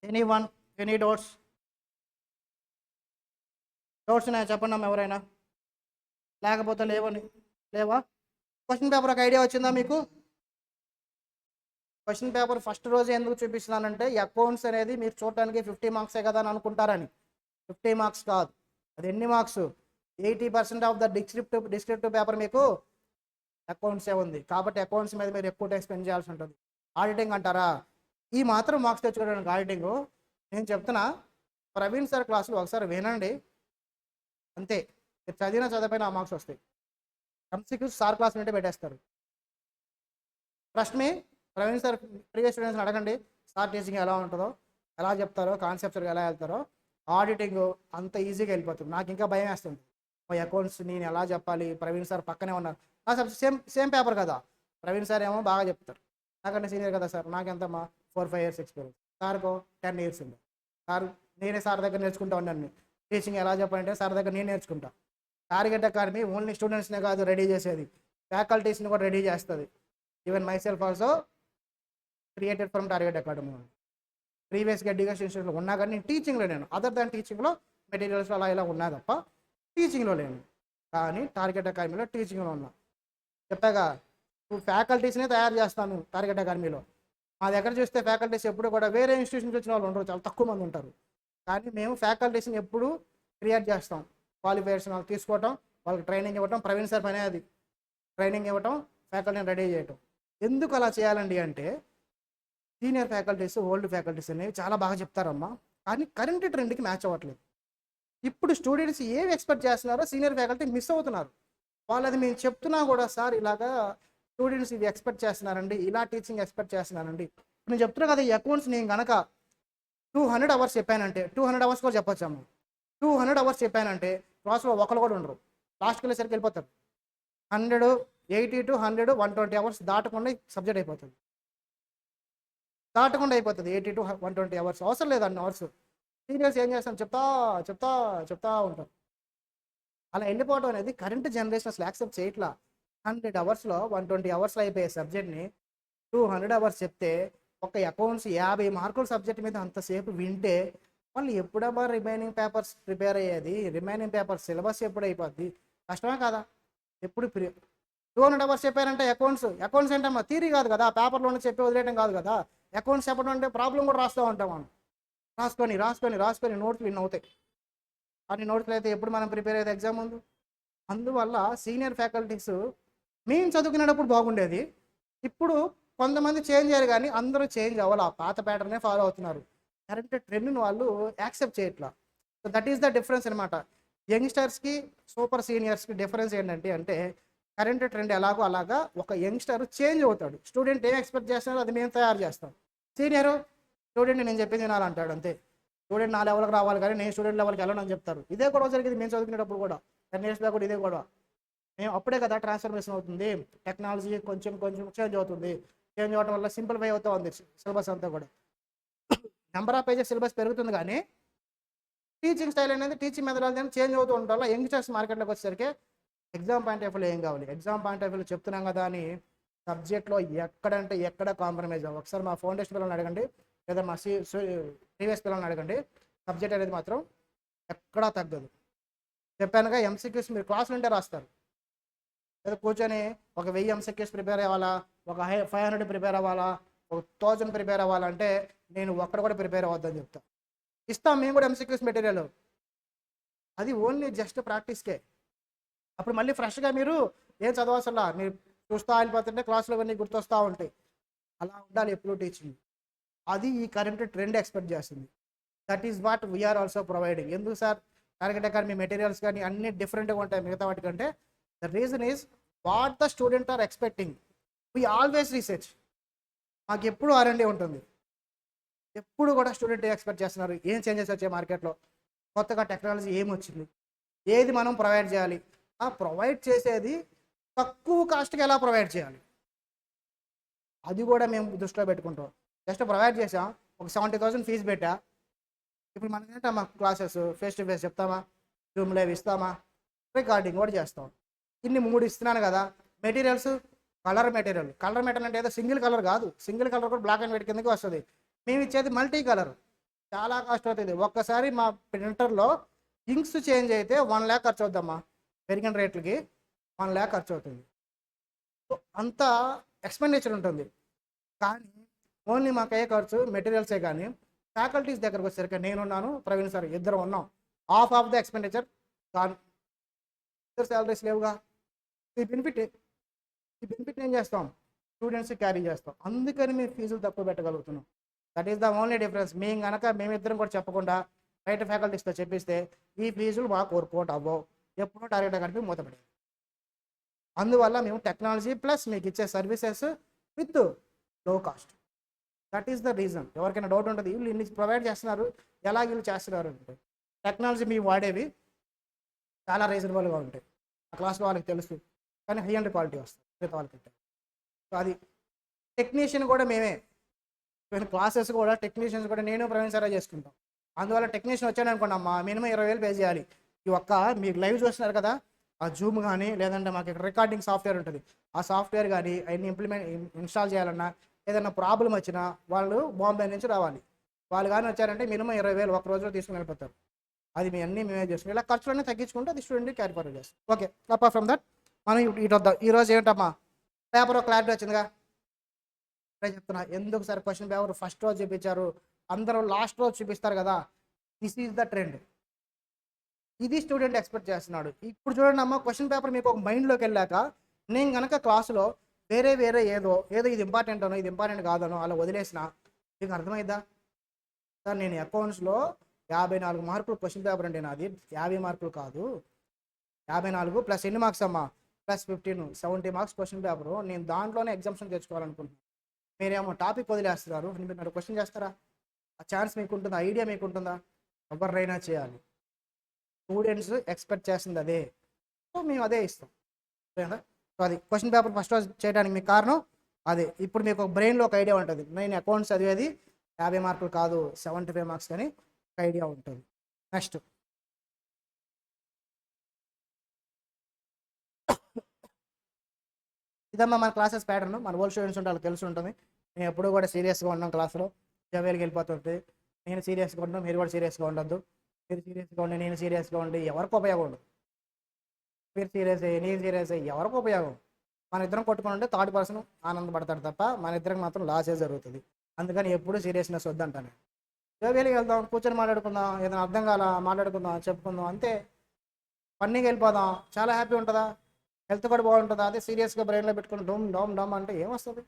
ఎనీ వన్, ఎనీ డౌట్స్ ఉన్నాయా చెప్పండి అమ్మ ఎవరైనా, లేకపోతే లేవా? క్వశ్చన్ పేపర్ ఒక ఐడియా వచ్చిందా మీకు? క్వశ్చన్ పేపర్ ఫస్ట్ రోజు ఎందుకు చూపిస్తున్నానంటే అకౌంట్స్ అనేది మీరు చూడటానికి 50 మార్క్సే కదా అని అనుకుంటారని. 50 మార్క్స్ కాదు, అది ఎన్ని marks, 80% of the descriptive paper మీకు అకౌంట్సే ఉంది. కాబట్టి అకౌంట్స్ మీద మీరు ఎక్కువ టైం స్పెండ్ చేయాల్సి ఉంటుంది. ఆడిటింగ్ అంటారా, ఈ మాత్రం మార్క్స్ తెచ్చుకోవడానికి ఆడిటింగ్. నేను చెప్తున్నా, ప్రవీణ్ సార్ క్లాసులు ఒకసారి వినండి, అంతే. మీరు చదివినా ఆ మార్క్స్ వస్తాయి. ఎంసీక్యూస్ సార్ క్లాస్ నుండి పెట్టేస్తారు. Trust me, Praveen sir previous స్టూడెంట్స్ని అడగండి, సార్ టీచింగ్ ఎలా ఉంటుందో, ఎలా చెప్తారో, కాన్సెప్ట్స్ ఎలా వెళ్తారో. ఆడిటింగ్ అంత ఈజీగా వెళ్ళిపోతుంది. నాకు ఇంకా భయం వేస్తుంది, మా అకౌంట్స్ నేను ఎలా చెప్పాలి, ప్రవీణ్ సార్ పక్కనే ఉన్నారు, నా సబ్జెక్ట్ సేమ్ పేపర్ కదా. ప్రవీణ్ సార్ ఏమో బాగా చెప్తారు, నాకంటే సీనియర్ కదా సార్, నాకెంతమ్మా 4-5 years ఎక్స్పీరియన్స్, సార్కో 10 years ఉంది. సార్ నేనే సార్ దగ్గర నేర్చుకుంటా ఉన్నాను, టీచింగ్ ఎలా చెప్పాలంటే సార్ దగ్గర నేను నేర్చుకుంటా. టార్గెట్ అకాడమీ ఓన్లీ స్టూడెంట్స్నే కాదు రెడీ చేసేది, ఫ్యాకల్టీస్ని కూడా రెడీ చేస్తుంది. Even my self also created from target academy. ప్రీవియస్గా ఎడ్యుకేషన్ ఇన్స్టిట్యూట్లో ఉన్నా కానీ నేను టీచింగ్లో లేను, అదర్ దాన్ టీచింగ్లో మెటీరియల్స్లో అలా ఇలా ఉన్నా తప్ప టీచింగ్లో లేను. కానీ టార్గెట్ అకాడమీలో టీచింగ్లో ఉన్నా. చెప్పాగా, ఫ్యాకల్టీస్నే తయారు చేస్తాను టార్గెట్ అకాడమీలో. మా దగ్గర చూస్తే ఫ్యాకల్టీస్ ఎప్పుడు కూడా వేరే ఇన్స్టిట్యూషన్స్ వచ్చిన వాళ్ళు ఉండరు, చాలా తక్కువ మంది ఉంటారు. కానీ మేము ఫ్యాకల్టీస్ని ఎప్పుడు క్రియేట్ చేస్తాం, క్వాలిఫికేషన్ వాళ్ళకి తీసుకోవటం, వాళ్ళకి ట్రైనింగ్ ఇవ్వటం. ప్రవీణ్ సార్ పనే అది, ట్రైనింగ్ ఇవ్వటం, ఫ్యాకల్టీని రెడీ చేయటం. ఎందుకు అలా చేయాలండి అంటే, సీనియర్ ఫ్యాకల్టీస్ ఓల్డ్ ఫ్యాకల్టీస్ అనేవి చాలా బాగా చెప్తారమ్మా, కానీ కరెంట్ ట్రెండ్కి మ్యాచ్ అవ్వట్లేదు. ఇప్పుడు స్టూడెంట్స్ ఏమి ఎక్స్పెక్ట్ చేస్తున్నారో సీనియర్ ఫ్యాకల్టీ మిస్ అవుతున్నారు. వాళ్ళది మేము చెప్తున్నా కూడా, సార్ ఇలాగా స్టూడెంట్స్ ఇది ఎక్స్పెక్ట్ చేస్తున్నారండి, ఇలా టీచింగ్ ఎక్స్పెక్ట్ చేస్తున్నానండి. నేను చెప్తున్నా కదా, ఈ అకౌంట్స్ నేను కనుక 200 hours చెప్పానంటే, 200 hours కూడా చెప్పొచ్చాము, 200 hours చెప్పానంటే క్లాస్లో ఒకరు కూడా ఉండరు. లాస్ట్కి వెళ్ళేసరికి వెళ్ళిపోతారు. 180 to 100, 120 hours దాటకుండా సబ్జెక్ట్ అయిపోతుంది. 80 to 120 hours అవసరం లేదు, అన్ని అవర్స్. సీనియర్స్ ఏం చేస్తాను, చెప్తా ఉంటారు. అలా వెళ్ళిపోవడం అనేది కరెంట్ జనరేషన్ అసలు యాక్సెప్ట్ చేయట్లా. 100 hours 120 hours అయిపోయే సబ్జెక్ట్ని 200 hours చెప్తే, ఒక అకౌంట్స్ 50 మార్కుల సబ్జెక్ట్ మీద అంతసేపు వింటే వాళ్ళు ఎప్పుడబ్బా రిమైనింగ్ పేపర్స్ ప్రిపేర్ అయ్యేది, రిమైనింగ్ పేపర్స్ సిలబస్ ఎప్పుడు అయిపోద్ది, కష్టమే కదా. ఎప్పుడు 200 hours చెప్పారంటే అకౌంట్స్ ఏంటమ్మా, థియరీ కాదు కదా, పేపర్లోనే చెప్పి వదిలేయడం కాదు కదా. అకౌంట్స్ చెప్పడం అంటే ప్రాబ్లం కూడా రాస్తూ ఉంటాం మనం, రాసుకొని నోట్స్ విన్ అవుతాయి. అన్ని నోట్స్లు అయితే ఎప్పుడు మనం ప్రిపేర్ అయ్యేది ఎగ్జామ్ ముందు. అందువల్ల సీనియర్ ఫ్యాకల్టీస్ మేము చదువుకునేటప్పుడు బాగుండేది, ఇప్పుడు కొంతమంది చేంజ్ అయ్యారు కానీ అందరూ చేంజ్ అవ్వాలి, పాత ప్యాటర్నే ఫాలో అవుతున్నారు. కరెంట్ ట్రెండ్ని వాళ్ళు యాక్సెప్ట్ చేయట్లా. So that is the difference అనమాట. యంగ్స్టర్స్కి సూపర్ సీనియర్స్కి డిఫరెన్స్ ఏంటంటే కరెంట్ ట్రెండ్ ఎలాగో అలాగా ఒక యంగ్స్టర్ చేంజ్ అవుతాడు. స్టూడెంట్ ఏం ఎక్స్పెక్ట్ చేస్తున్నారో అది మేము తయారు చేస్తాం. సీనియరు స్టూడెంట్ నేను చెప్పింది వినాలంటాడు అంతే. స్టూడెంట్ నా లెవెల్కి రావాలి కానీ నేను స్టూడెంట్ లెవెల్కి వెళ్ళనని చెప్తారు. ఇదే గొడవ జరిగింది మేము చదువుకునేటప్పుడు కూడా, 10 years బ్యాక్ కూడా ఇదే గొడవ. మేము అప్పుడే కదా ట్రాన్స్ఫర్మేషన్ అవుతుంది, టెక్నాలజీ కొంచెం చేంజ్ అవుతుంది. చేంజ్ అవ్వడం వల్ల సింప్లిఫై అవుతూ ఉంది సిలబస్ అంతా కూడా. నెంబర్ ఆఫ్ పేజెస్ సిలబస్ పెరుగుతుంది కానీ టీచింగ్ స్టైల్ అనేది, టీచింగ్ మెథడాలజీ అనేది చేంజ్ అవుతూ ఉండడం వల్ల యంగ్స్టర్స్ మార్కెట్లోకి వచ్చేసరికి ఎగ్జామ్ పాయింట్ ఆఫ్ వ్యూలో ఏం కావాలి, ఎగ్జామ్ పాయింట్ ఆఫ్ వ్యూలో చెప్తున్నాం కదా అని సబ్జెక్ట్లో ఎక్కడ కాంప్రమైజ్ అవ్వ. ఒకసారి మా ఫౌండేషన్ పిల్లల్ని అడగండి, లేదా మా ప్రీవియస్ పిల్లల్ని అడగండి, సబ్జెక్ట్ అనేది మాత్రం ఎక్కడా తగ్గదు. చెప్పానుగా, ఎంసీక్యూస్ మీరు క్లాసులు ఉంటే రాస్తారు, లేదా కూర్చొని ఒక 1000 ఎంసీక్యూస్ ప్రిపేర్ అవ్వాలా, ఒక 500 ప్రిపేర్ అవ్వాలా, ఒక 1000 ప్రిపేర్ అవ్వాలంటే నేను ఒక్కడ కూడా ప్రిపేర్ అవ్వద్దని చెప్తా. ఇస్తాం మేము కూడా ఎంసీక్యూస్ మెటీరియల్, అది ఓన్లీ జస్ట్ ప్రాక్టీస్కే. అప్పుడు మళ్ళీ ఫ్రెష్గా మీరు ఏం చదవాల్సలా, మీరు చూస్తూ వెళ్ళిపోతుంటే క్లాసులో ఇవన్నీ గుర్తొస్తూ ఉంటాయి. అలా ఉండాలి ఎప్పుడు టీచింగ్. అది ఈ కరెంట్ ట్రెండ్ ఎక్స్పెక్ట్ చేస్తుంది. That is what we are also providing. ఎందుకు సార్ టార్గెట్ అకాడమీ మెటీరియల్స్ కానీ అన్ని డిఫరెంట్గా ఉంటాయి మిగతా వాటికంటే? The reason is what the student are expecting. We always research. మాకు ఎప్పుడు R&D ఉంటుంది, ఎప్పుడు కూడా స్టూడెంట్ ఎక్స్పెక్ట్ చేస్తున్నారు ఏం చేంజెస్ వచ్చాయి మార్కెట్లో, కొత్తగా టెక్నాలజీ ఏమొచ్చింది, ఏది మనం ప్రొవైడ్ చేయాలి, ఆ ప్రొవైడ్ చేసేది తక్కువ కాస్ట్కి ఎలా ప్రొవైడ్ చేయాలి, అది కూడా మేము దృష్టిలో పెట్టుకుంటాం. జస్ట్ ప్రొవైడ్ చేసాం, ఒక 70,000 ఫీజు పెట్టా, ఇప్పుడు మనకేంటా మా క్లాసెస్ ఫేస్ టు ఫేస్ చెప్తామా, జూమ్ లైవ్ ఇస్తామా, రికార్డింగ్ కూడా చేస్తాం. ఇన్ని 3 ఇస్తున్నాను కదా. మెటీరియల్స్ కలర్ మెటీరియల్ అంటే ఏదో సింగిల్ కలర్ కాదు, సింగిల్ కలర్ కూడా బ్లాక్ అండ్ వైట్ కిందకి వస్తుంది. మేము ఇచ్చేది మల్టీ కలర్, చాలా కాస్ట్ అవుతుంది. ఒక్కసారి మా ప్రింటర్లో ఇంక్స్ చేంజ్ అయితే 1 lakh ఖర్చు అవుద్దమ్మా, పెరిగిన రేట్లకి 1 lakh ఖర్చు అవుతుంది. సో అంత ఎక్స్పెండిచర్ ఉంటుంది. కానీ ఓన్లీ మాకు అయ్యే ఖర్చు మెటీరియల్సే. కానీ ఫ్యాకల్టీస్ దగ్గరకు వచ్చేసరికి నేనున్నాను, ప్రవీణ్ సార్, ఇద్దరు ఉన్నాం. హాఫ్ ఆఫ్ ద ఎక్స్పెండిచర్ కానీ ఇద్దరు శాలరీస్ లేవుగా. ఈ బెనిఫిట్ ఏం చేస్తాం, స్టూడెంట్స్ క్యారీ చేస్తాం. అందుకని మేము ఫీజులు తక్కువ పెట్టగలుగుతున్నాం. That is the only difference. మేమిద్దరం కూడా చెప్పకుండా బయట ఫ్యాకల్టీస్తో చెప్పిస్తే ఈ ఫీజులు మాకు వర్కౌట్ అవ్వవు, ఎప్పుడో టార్గెట్ కలిపి మూతపడేది. అందువల్ల మేము టెక్నాలజీ ప్లస్ మీకు ఇచ్చే సర్వీసెస్ విత్ లో cost. That is the reason. ఎవరికైనా డౌట్ ఉంటుంది, వీళ్ళు ఇన్ని ప్రొవైడ్ చేస్తున్నారు, ఎలా వీళ్ళు చేస్తున్నారు అంటే, టెక్నాలజీ మేము వాడేవి చాలా రీజనబుల్గా ఉంటాయి. ఆ క్లాస్లో వాళ్ళకి తెలుసు, కానీ హై అండ్ క్వాలిటీ వస్తుంది మిగతా వాళ్ళకి. సో అది టెక్నీషియన్ కూడా మేమే, క్లాసెస్ కూడా టెక్నీషియన్స్ కూడా నేను ప్రవీణ్ సారే చేసుకుంటాం. అందువల్ల టెక్నీషియన్ వచ్చాడు అనుకోండి అమ్మా, మినిమం 20,000 పే చేయాలి. ఈ ఒక్క మీకు లైవ్ చూస్తున్నారు కదా, ఆ జూమ్ కానీ లేదంటే మాకు ఇక్కడ రికార్డింగ్ సాఫ్ట్వేర్ ఉంటుంది, ఆ సాఫ్ట్వేర్ కానీ అవన్నీ ఇన్స్టాల్ చేయాలన్నా, ఏదైనా ప్రాబ్లం వచ్చినా వాళ్ళు బాంబే నుంచి రావాలి. వాళ్ళు కానీ వచ్చారంటే మినిమం 20,000 ఒక రోజులో తీసుకుని వెళ్ళిపోతారు. అది మీ అన్నీ మేమే చేస్తాం. ఇలా ఖర్చులన్నీ తగ్గించుకుంటే అది స్టూడెంట్కి క్యారీ ఫార్వర్డ్ చేస్తాం. ఓకే, అపార్ట్ ఫ్రమ్ దట్ మనం ఇటు వద్దాం. ఈరోజు ఏంటమ్మా, పేపర్ క్లారిటీ వచ్చిందిగా. చెప్తున్నా ఎందుకు సార్ క్వశ్చన్ పేపర్ ఫస్ట్ రోజు చూపించారు, అందరూ లాస్ట్ రోజు చూపిస్తారు కదా. This is the trend. ఇది స్టూడెంట్ ఎక్స్పెక్ట్ చేస్తున్నాడు. ఇప్పుడు చూడండి అమ్మ, క్వశ్చన్ పేపర్ మీకు ఒక మైండ్లోకి వెళ్ళాక నేను కనుక క్లాసులో వేరే ఏదో ఇది ఇంపార్టెంట్ అనో ఇది ఇంపార్టెంట్ కాదనో అలా వదిలేసిన మీకు అర్థమైద్దా సార్? నేను అకౌంట్స్లో 54 మార్కులు క్వశ్చన్ పేపర్ అంటే నాది 50 మార్కులు కాదు, 54 ప్లస్ ఎన్ని మార్క్స్ అమ్మా, ప్లస్ 15 70 మార్క్స్ క్వశ్చన్ పేపరు. నేను దాంట్లోనే ఎగ్జామ్షన్ తెచ్చుకోవాలనుకుంటున్నాను. మీరేమో టాపిక్ వదిలేస్తున్నారు అని మీరు క్వశ్చన్ చేస్తారా? ఆ ఛాన్స్ మీకు ఉంటుందా, ఐడియా మీకు ఉంటుందా? ఎవరైనా చేయాలి. స్టూడెంట్స్ ఎక్స్పెక్ట్ చేస్తుంది అదే, సో మేము అదే ఇస్తాం. సో అది క్వశ్చన్ పేపర్ ఫస్ట్ రోజు చేయడానికి మీకు కారణం అదే. ఇప్పుడు మీకు ఒక బ్రెయిన్లో ఒక ఐడియా ఉంటుంది, నేను అకౌంట్స్ చదివేది 50 మార్కులు కాదు 75 మార్క్స్ అని ఒక ఐడియా ఉంటుంది. నెక్స్ట్ ఇదమ్మా మన క్లాసెస్ ప్యాటర్న్. మన ఓల్డ్ స్టూడెంట్స్ ఉంటే వాళ్ళకి తెలిసి ఉంటుంది. నేను ఎప్పుడు కూడా సీరియస్గా ఉన్నాం క్లాస్లో, జవేలికి వెళ్ళిపోతుంది. నేను సీరియస్గా ఉంటాను, మీరు కూడా సీరియస్గా ఉండద్దు. మీరు సీరియస్గా ఉండి నేను సీరియస్గా ఉండి ఎవరికి ఉపయోగం ఉండదు. మీరు సీరియస్ అయ్యి నేను సీరియస్ అయ్యి ఎవరికి ఉపయోగం? మన ఇద్దరం కొట్టుకుని ఉంటే థర్డ్ పర్సన్ ఆనందపడతాడు తప్ప మన ఇద్దరికి మాత్రం లాసే జరుగుతుంది. అందుకని ఎప్పుడు సీరియస్నెస్ వద్దంటాను. జవేలికి వెళ్దాం, కూర్చొని మాట్లాడుకుందాం, ఏదైనా అర్థం కాలా మాట్లాడుకుందాం, చెప్పుకుందాం, అంతే. ఫన్నీగా వెళ్ళిపోదాం, చాలా హ్యాపీ ఉంటుందా, హెల్త్ కూడా బాగుంటుందా? అదే సీరియస్గా బ్రెయిన్లో పెట్టుకుని డమ్ అంటే ఏమొస్తుంది?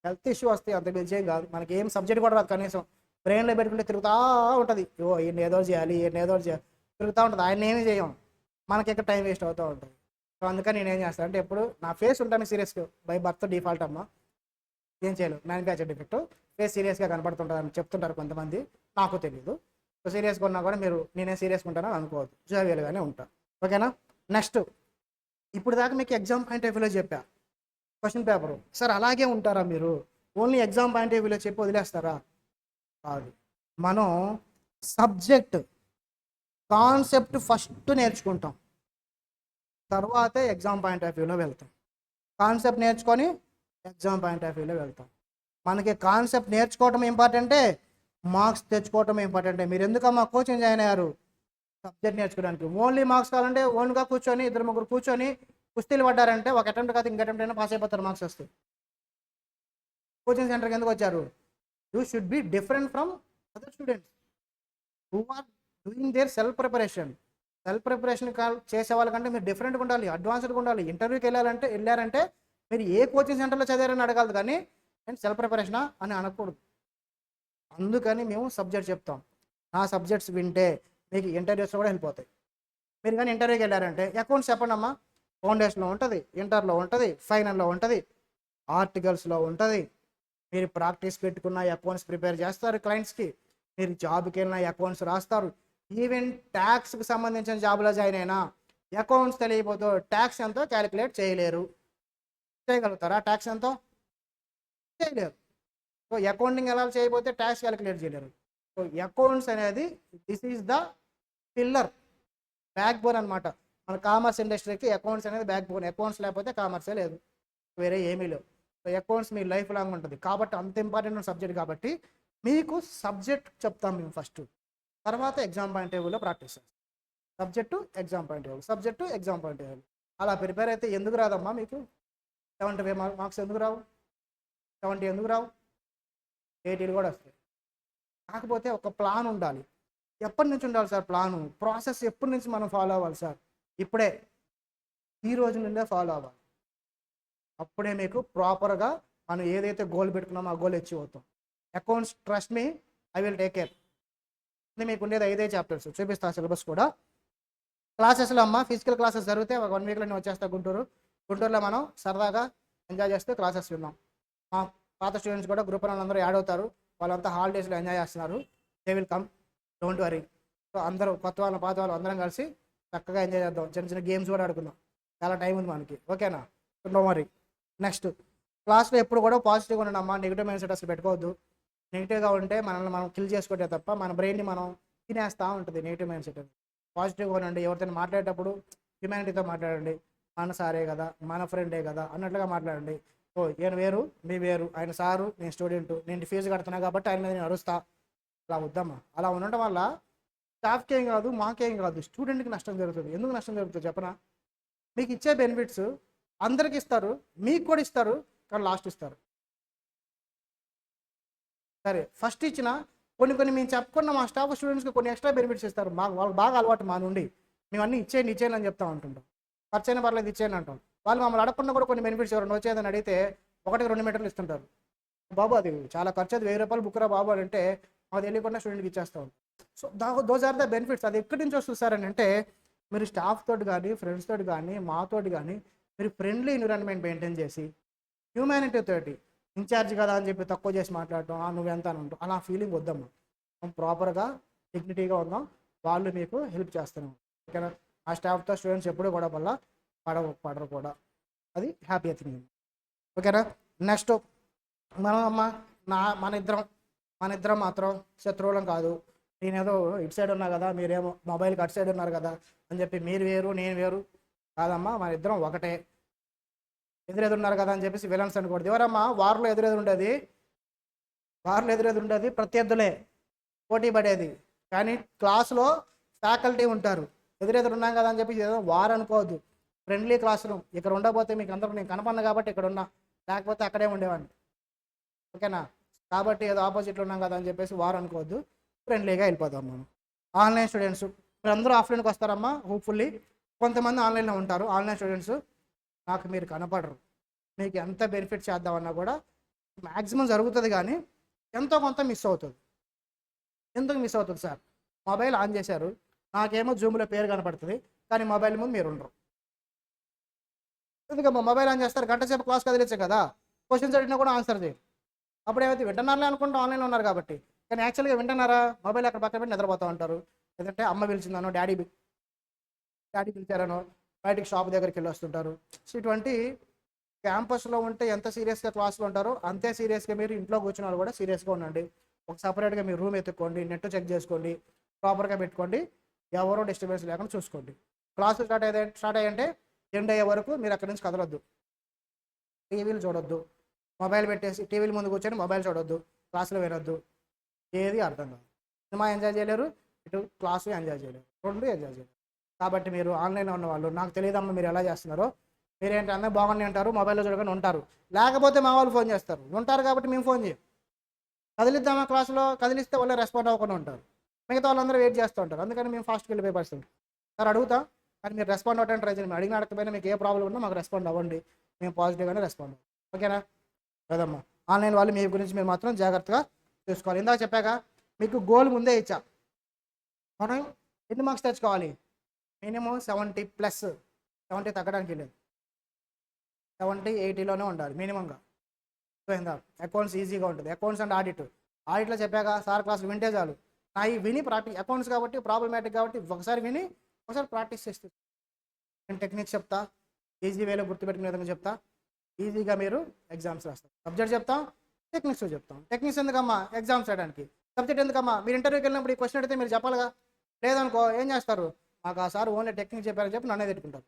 హెల్త్ ఇష్యూ వస్తాయి, అంత విజయం కాదు. మనకి ఏం సబ్జెక్ట్ కూడా రాదు, కనీసం బ్రెయిన్లో పెట్టుకుంటే తిరుగుతూ ఉంటుంది. ఈయన ఏదో చేయాలి, ఈయన ఏదో చేయాలి, తిరుగుతూ ఉంటుంది. ఆయన ఏమీ చేయం, మనకి ఇక్కడ టైం వేస్ట్ అవుతూ ఉంటుంది. సో అందుకని నేను ఏం చేస్తాను అంటే, ఎప్పుడు నా ఫేస్ ఉంటాను సీరియస్గా, బై బర్త్ డిఫాల్ట్ అమ్మ, ఏం చేయలేదు, మ్యానుఫ్యాక్చర్ డిఫెక్ట్. ఫేస్ సీరియస్గా కనపడుతుంటుందని చెప్తుంటారు కొంతమంది, నాకు తెలియదు. సో సీరియస్గా ఉన్నా కూడా మీరు నేనే సీరియస్గా ఉంటానని అనుకోవద్దు, జోవియల్గానే ఉంటాను. ఓకేనా? నెక్స్ట్, ఇప్పుడు దాకా మీకు ఎగ్జామ్ పాయింట్ ఆఫ్ వ్యూలో చెప్పా క్వశ్చన్ పేపరు. సార్ అలాగే ఉంటారా మీరు, ఓన్లీ ఎగ్జామ్ పాయింట్ ఆఫ్ వ్యూలో చెప్పి వదిలేస్తారా? కాదు, మనం సబ్జెక్ట్ కాన్సెప్ట్ ఫస్ట్ నేర్చుకుంటాం, తర్వాతే ఎగ్జామ్ పాయింట్ ఆఫ్ వ్యూలో వెళ్తాం. కాన్సెప్ట్ నేర్చుకొని ఎగ్జామ్ పాయింట్ ఆఫ్ వ్యూలో వెళ్తాం. మనకి కాన్సెప్ట్ నేర్చుకోవటం ఇంపార్టెంటే, మార్క్స్ తెచ్చుకోవటం ఇంపార్టెంటే. మీరు ఎందుకమ్మా కోచింగ్ జాయిన్ అయ్యారు? సబ్జెక్ట్ నేర్చుకోవడానికి. ఓన్లీ మార్క్స్ కావాలంటే ఓన్గా కూర్చొని 2-3 కూర్చొని కుస్తీలు పడ్డారంటే ఒక అటెంప్ట్ కాదు ఇంక అటెంప్ట్ అయినా పాస్ అయిపోతారు, మార్క్స్ వస్తాయి. కోచింగ్ సెంటర్కి ఎందుకు వచ్చారు? You should be different from other students who are doing their self preparation. Self preparation చేసే వాళ్ళకంటే మీరు డిఫరెంట్గా ఉండాలి, అడ్వాన్స్డ్గా ఉండాలి. ఇంటర్వ్యూకి వెళ్ళారంటే మీరు ఏ కోచింగ్ సెంటర్లో చదివారని అడగాలి, కానీ నేను సెల్ఫ్ ప్రిపరేషనా అని అనకూడదు. అందుకని మేము సబ్జెక్ట్ చెప్తాం. నా సబ్జెక్ట్స్ వింటే మీకు ఇంటర్వ్యూస్లో కూడా వెళ్ళిపోతాయి. మీరు కానీ ఇంటర్వ్యూకి వెళ్ళారంటే అకౌంట్స్ చెప్పండి అమ్మా, ఫౌండేషన్లో ఉంటుంది, ఇంటర్లో ఉంటుంది, ఫైనల్లో ఉంటుంది, ఆర్టికల్స్లో ఉంటుంది. మీరు ప్రాక్టీస్ పెట్టుకున్న అకౌంట్స్ ప్రిపేర్ చేస్తారు క్లయింట్స్కి. మీరు జాబ్కి వెళ్ళిన అకౌంట్స్ రాస్తారు. ఈవెన్ ట్యాక్స్కి సంబంధించిన జాబ్లో జాయిన్ అయినా అకౌంట్స్ తెలియకపోతే ట్యాక్స్ ఎంతో క్యాలిక్యులేట్ చేయలేరు. చేయగలుగుతారా? ట్యాక్స్ ఎంతో చేయలేరు. సో అకౌంటింగ్ ఎలా చేయకపోతే ట్యాక్స్ క్యాలిక్యులేట్ చేయలేరు. సో అకౌంట్స్ అనేది this is the pillar, back bone అనమాట. మన కామర్స్ ఇండస్ట్రీకి అకౌంట్స్ అనేది బ్యాక్ బోన్. అకౌంట్స్ లేకపోతే కామర్సే లేదు. వేరే ఏమీ లేవు. సో అకౌంట్స్ మీ లైఫ్ లాంగ్ ఉంటుంది కాబట్టి అంత ఇంపార్టెంట్ సబ్జెక్ట్ కాబట్టి మీకు సబ్జెక్ట్ చెప్తాం మేము ఫస్ట్, తర్వాత ఎగ్జామ్ పాయింట్ టేబుల్లో ప్రాక్టీస్ చేస్తాం. Subject exam point table, subject exam point table అలా ప్రిపేర్ అయితే ఎందుకు రాదమ్మా మీకు 75 మార్క్స్ ఎందుకు రావు, 70 ఎందుకు రావు, 80 కూడా వస్తాయి. కాకపోతే ఒక ప్లాన్ ఉండాలి. ఎప్పటి నుంచి ఉండాలి సార్ ప్లాను, ప్రాసెస్ ఎప్పటి నుంచి మనం ఫాలో అవ్వాలి సార్, ఇప్పుడే ఈ రోజు నుండే ఫాలో అవ్వాలి. అప్పుడే మీకు ప్రాపర్గా మనం ఏదైతే గోల్ పెట్టుకున్నామో ఆ గోల్ అచీవ్ అవుతాం. Accounts trust me, I will take care. మీకు ఉండేది 5 చాప్టర్స్ చూపిస్తా సిలబస్ కూడా. క్లాసెస్లో అమ్మ ఫిజికల్ క్లాసెస్ జరిగితే ఒక 1 వీక్లో నేను వచ్చేస్తా గుంటూరులో మనం సరదాగా ఎంజాయ్ చేస్తూ క్లాసెస్ విన్నాం. మా పాత స్టూడెంట్స్ కూడా గ్రూప్ అందరూ యాడ్ అవుతారు, వాళ్ళంతా హాలిడేస్లో ఎంజాయ్ చేస్తున్నారు. They will come, don't worry. So అందరూ కొత్త వాళ్ళు పాత వాళ్ళు అందరం కలిసి చక్కగా ఎంజాయ్ చేద్దాం. చిన్న చిన్న గేమ్స్ కూడా ఆడుకుందాం, చాలా టైం ఉంది మనకి, ఓకేనా? Do worry. నెక్స్ట్ క్లాస్లో ఎప్పుడు కూడా పాజిటివ్గా ఉండండి అమ్మా, నెగిటివ్ మైండ్ సెట్ అసలు పెట్టుకోవద్దు. నెగిటివ్గా ఉంటే మనల్ని మనం కిల్ చేసుకుంటే తప్ప మన బ్రెయిన్ని మనం తినేస్తూ ఉంటుంది నెగిటివ్ మైండ్ సెట్. పాజిటివ్గా ఉండండి, ఎవరితో మాట్లాడేటప్పుడు హ్యుమానిటీతో మాట్లాడండి. మన సారే కదా, మన ఫ్రెండే కదా అన్నట్లుగా మాట్లాడండి. ఓ ఈయన వేరు మీ వేరు, ఆయన సారు నేను స్టూడెంట్, నేను ఫీజు కడుతున్నా కాబట్టి ఆయన మీద నేను అరుస్తా, అలా వద్దమ్మా. అలా ఉండటం వల్ల స్టాఫ్కి ఏం కాదు, మాకేం కాదు, స్టూడెంట్కి నష్టం జరుగుతుంది. ఎందుకు నష్టం జరుగుతుంది చెప్పనా? మీకు ఇచ్చే బెనిఫిట్స్ అందరికి ఇస్తారు, మీకు కూడా ఇస్తారు, కానీ లాస్ట్ ఇస్తారు. సరే ఫస్ట్ ఇచ్చిన కొన్ని మేము చెప్పుకున్న మా స్టాఫ్ స్టూడెంట్స్కి కొన్ని ఎక్స్ట్రా బెనిఫిట్స్ ఇస్తారు. వాళ్ళకి బాగా అలవాటు మా నుండి, మేము అన్నీ ఇచ్చేయండి అని చెప్తా ఉంటుంటాం. ఖర్చైనా పర్లేదు ఇచ్చేయండి అంటాం. వాళ్ళు మమ్మల్ని అడగకుండా కూడా కొన్ని బెనిఫిట్స్ ఎవరైనా వచ్చేదని అడిగితే 1-2 మీటర్లు ఇస్తుంటారు. బాబు అది చాలా ఖర్చు, అది 1000 రూపాయలు బుక్ రా బాబు అని అంటే మాకు తెలియకుండా స్టూడెంట్కి ఇచ్చేస్తూ ఉంటాం. So those are the benefits. అది ఎక్కడి నుంచి వస్తుంది సార్ అని అంటే మీరు స్టాఫ్ తోటి కానీ ఫ్రెండ్స్ తోటి కానీ మాతోటి కానీ మీరు ఫ్రెండ్లీ ఎన్విరాన్మెంట్ మెయింటైన్ చేసి హ్యూమానిటీ తోటి ఇన్ఛార్జ్ కదా అని చెప్పి తక్కువ చేసి మాట్లాడటం, నువ్వెంత అని ఉంటాం, అలా ఫీలింగ్ వద్దమ్మా. మనం ప్రాపర్గా డిగ్నిటీగా ఉందాం, వాళ్ళు మీకు హెల్ప్ చేస్తున్నాం, ఓకేనా? ఆ స్టాఫ్తో స్టూడెంట్స్ ఎప్పుడు కూడా వల్ల పడరు కూడా, అది హ్యాపీ థింగ్, ఓకేనా? నెక్స్ట్ మనం అమ్మ మన ఇద్దరం మాత్రం శత్రువులం కాదు. నేనేదో ఇటు సైడ్ ఉన్నా కదా, మీరేమో మొబైల్కి అటు సైడ్ ఉన్నారు కదా అని చెప్పి మీరు వేరు నేను వేరు కాదమ్మా, మన ఇద్దరం ఒకటే. ఎదురెదురున్నారు కదా అని చెప్పేసి విలన్స్ అనకూడదు. ఎవరమ్మా వార్లో ఎదురెదురుండేది? వార్లో ఎదురెదురుండేది ప్రత్యర్థులే, పోటీ పడేది. కానీ క్లాసులో ఫ్యాకల్టీ ఉంటారు. ఎదురెదురున్నాం కదా అని చెప్పి ఏదో వార్ అనుకోవద్దు, ఫ్రెండ్లీ క్లాస్ రూమ్. ఇక్కడ ఉండకపోతే మీకు అందరూ నేను కనపడినా కాబట్టి ఇక్కడ ఉన్నా, లేకపోతే అక్కడే ఉండేవాడిని, ఓకేనా? కాబట్టి ఏదో ఆపోజిట్లో ఉన్నాం కదా అని చెప్పేసి వార్ అనుకోవద్దు, ఫ్రెండ్లీగా వెళ్ళిపోదాం మనం. ఆన్లైన్ స్టూడెంట్స్ మీరు అందరూ ఆఫ్లైన్కి వస్తారమ్మా హోప్ఫుల్లీ. కొంతమంది ఆన్లైన్లో ఉంటారు. ఆన్లైన్ స్టూడెంట్స్ నాకు మీరు కనపడరు, మీకు ఎంత బెనిఫిట్ చేద్దామన్నా కూడా మ్యాక్సిమం జరుగుతుంది, కానీ ఎంతో కొంత మిస్ అవుతుంది. ఎందుకు మిస్ అవుతుంది సార్? మొబైల్ ఆన్ చేశారు, నాకేమో జూమ్లో పేరు కనపడుతుంది, కానీ మొబైల్ ముందు మీరు ఉండరు. ఎందుకమ్మా మొబైల్ ఆన్ చేస్తారు, గంట సేపు క్లాస్ కదిలించే కదా, క్వశ్చన్స్ అడిగినా కూడా ఆన్సర్ చేయండి. అప్పుడు ఏమైతే వింటున్నారులే అనుకుంటా ఆన్లైన్లో ఉన్నారు కాబట్టి, కానీ యాక్చువల్గా వింటున్నారా? మొబైల్ అక్కడ పక్కన పెట్టి నిద్రపోతూ ఉంటారు. లేదంటే అమ్మ పిలిచిందనో డాడీ పిలిచారనో బయటికి షాప్ దగ్గరికి వెళ్ళి వస్తుంటారు. సో ఇటువంటి క్యాంపస్లో ఉంటే ఎంత సీరియస్గా క్లాస్లో ఉంటారో అంతే సీరియస్గా మీరు ఇంట్లో కూర్చున్న వాళ్ళు కూడా సీరియస్గా ఉండండి. ఒక సపరేట్గా మీరు రూమ్ ఎత్తుక్కోండి, నెట్ చెక్ చేసుకోండి, ప్రాపర్గా పెట్టుకోండి, ఎవరో డిస్టర్బెన్స్ లేకుండా చూసుకోండి. క్లాసులు స్టార్ట్ అయ్యంటే ఎండ్ అయ్యే వరకు మీరు అక్కడి నుంచి కదలొద్దు, టీవీలు చూడొద్దు, మొబైల్ పెట్టేసి టీవీల ముందు కూర్చొని మొబైల్ చూడొద్దు, క్లాసులు వినొద్దు, ఏది అర్థం కాదు. సినిమా ఎంజాయ్ చేయలేరు, ఇటు క్లాసు ఎంజాయ్ చేయలేరు, రెండు ఎంజాయ్ చేయలేరు. కాబట్టి మీరు ఆన్లైన్లో ఉన్న వాళ్ళు నాకు తెలియదమ్మా మీరు ఎలా చేస్తున్నారో, మీరేంటి అందరూ బాగుండి అంటారు, మొబైల్లో చూడగానే ఉంటారు, లేకపోతే మా వాళ్ళు ఫోన్ చేస్తారు, ఉంటారు కాబట్టి మేము ఫోన్ చేయం. కదిలిద్దామా క్లాసులో, కదిలిస్తే వాళ్ళే రెస్పాండ్ అవ్వకుండా ఉంటారు, మిగతా వాళ్ళందరూ వెయిట్ చేస్తూ ఉంటారు. అందుకని మేము ఫాస్ట్కి వెళ్ళిపోయి పరిస్థితి సార్ అడుగుతాం, కానీ మీరు రెస్పాండ్ అవ్వడానికి ట్రై చేయండి. అడిగిన అడగకపోయినా మీకు ఏ ప్రాబ్లం ఉన్నా మాకు రెస్పాండ్ అవ్వండి, మేము పాజిటివ్గానే రెస్పాండ్ అవ్వం, ఓకేనా? కదమ్మా ఆన్లైన్ వాళ్ళు మీ గురించి మీరు మాత్రం జాగ్రత్తగా చూసుకోవాలి. ఇందాక చెప్పాక మీకు గోల్ ముందే ఇచ్చా, మనం ఎన్ని మార్క్స్ తెచ్చుకోవాలి? మినిమం 70+, 70 తగ్గడానికి లేదు, 70, 80లోనే ఉండాలి మినిమంగా. అకౌంట్స్ ఈజీగా ఉంటుంది. అకౌంట్స్ అండ్ ఆడిట్లో చెప్పాక సార్ క్లాసులు వింటే చాలు. నా ఈ విని ప్రాక్టీస్, అకౌంట్స్ కాబట్టి ప్రాబ్లమాటిక్ కాబట్టి ఒకసారి విని ఒకసారి ప్రాక్టీస్ చేస్తే నేను టెక్నిక్స్ చెప్తా, ఈజీ వేలో గుర్తుపెట్టుకునే విధంగా చెప్తా, ఈజీగా మీరు ఎగ్జామ్స్ రాస్తారు. సబ్జెక్ట్ చెప్తాం, టెక్నిక్స్ చెప్తాం. టెక్నిక్స్ ఎందుకమ్మా? ఎగ్జామ్స్ రాయడానికి. సబ్జెక్ట్ ఎందుకమ్మా? మీరు ఇంటర్వ్యూకి వెళ్ళినప్పుడు ఈ క్వశ్చన్ అడిగితే మీరు చెప్పాలిగా, లేదనుకో ఏం చేస్తారు? మాకు ఆ సార్ ఓన్లీ టెక్నిక్ చెప్పారని చెప్పి నన్నే తిట్టుకుంటారు.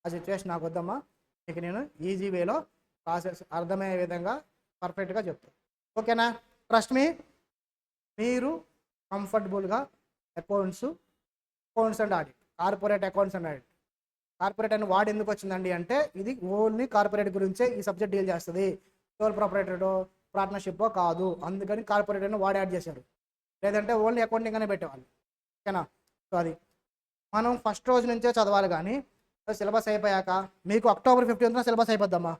ఆ సిచ్యువేషన్ నాకు వద్దమ్మా, మీకు నేను ఈజీ వేలో క్లాసెస్ అర్థమయ్యే విధంగా పర్ఫెక్ట్గా చెప్తాను. ఓకేనా? Trust me. మీరు కంఫర్టబుల్గా accounts and audit, corporate accounts and audit. Corporate అని వాడు ఎందుకు వచ్చిందండి అంటే ఇది ఓన్లీ కార్పొరేట్ గురించే ఈ సబ్జెక్ట్ డీల్ చేస్తుంది. సోల్ ప్రొపరైటరో పార్ట్నర్షిప్ కాదు. అందుకని కార్పొరేట్ అని వాడు యాడ్ చేశారు. లేదంటే ఓన్లీ అకౌంటింగ్ అనే పెట్టేవాళ్ళు. ఓకేనా? సో అది మనం ఫస్ట్ రోజు నుంచే చదవాలి. కానీ సిలబస్ అయిపోయాక మీకు అక్టోబర్ 15th సిలబస్ అయిపోద్దమ్మా.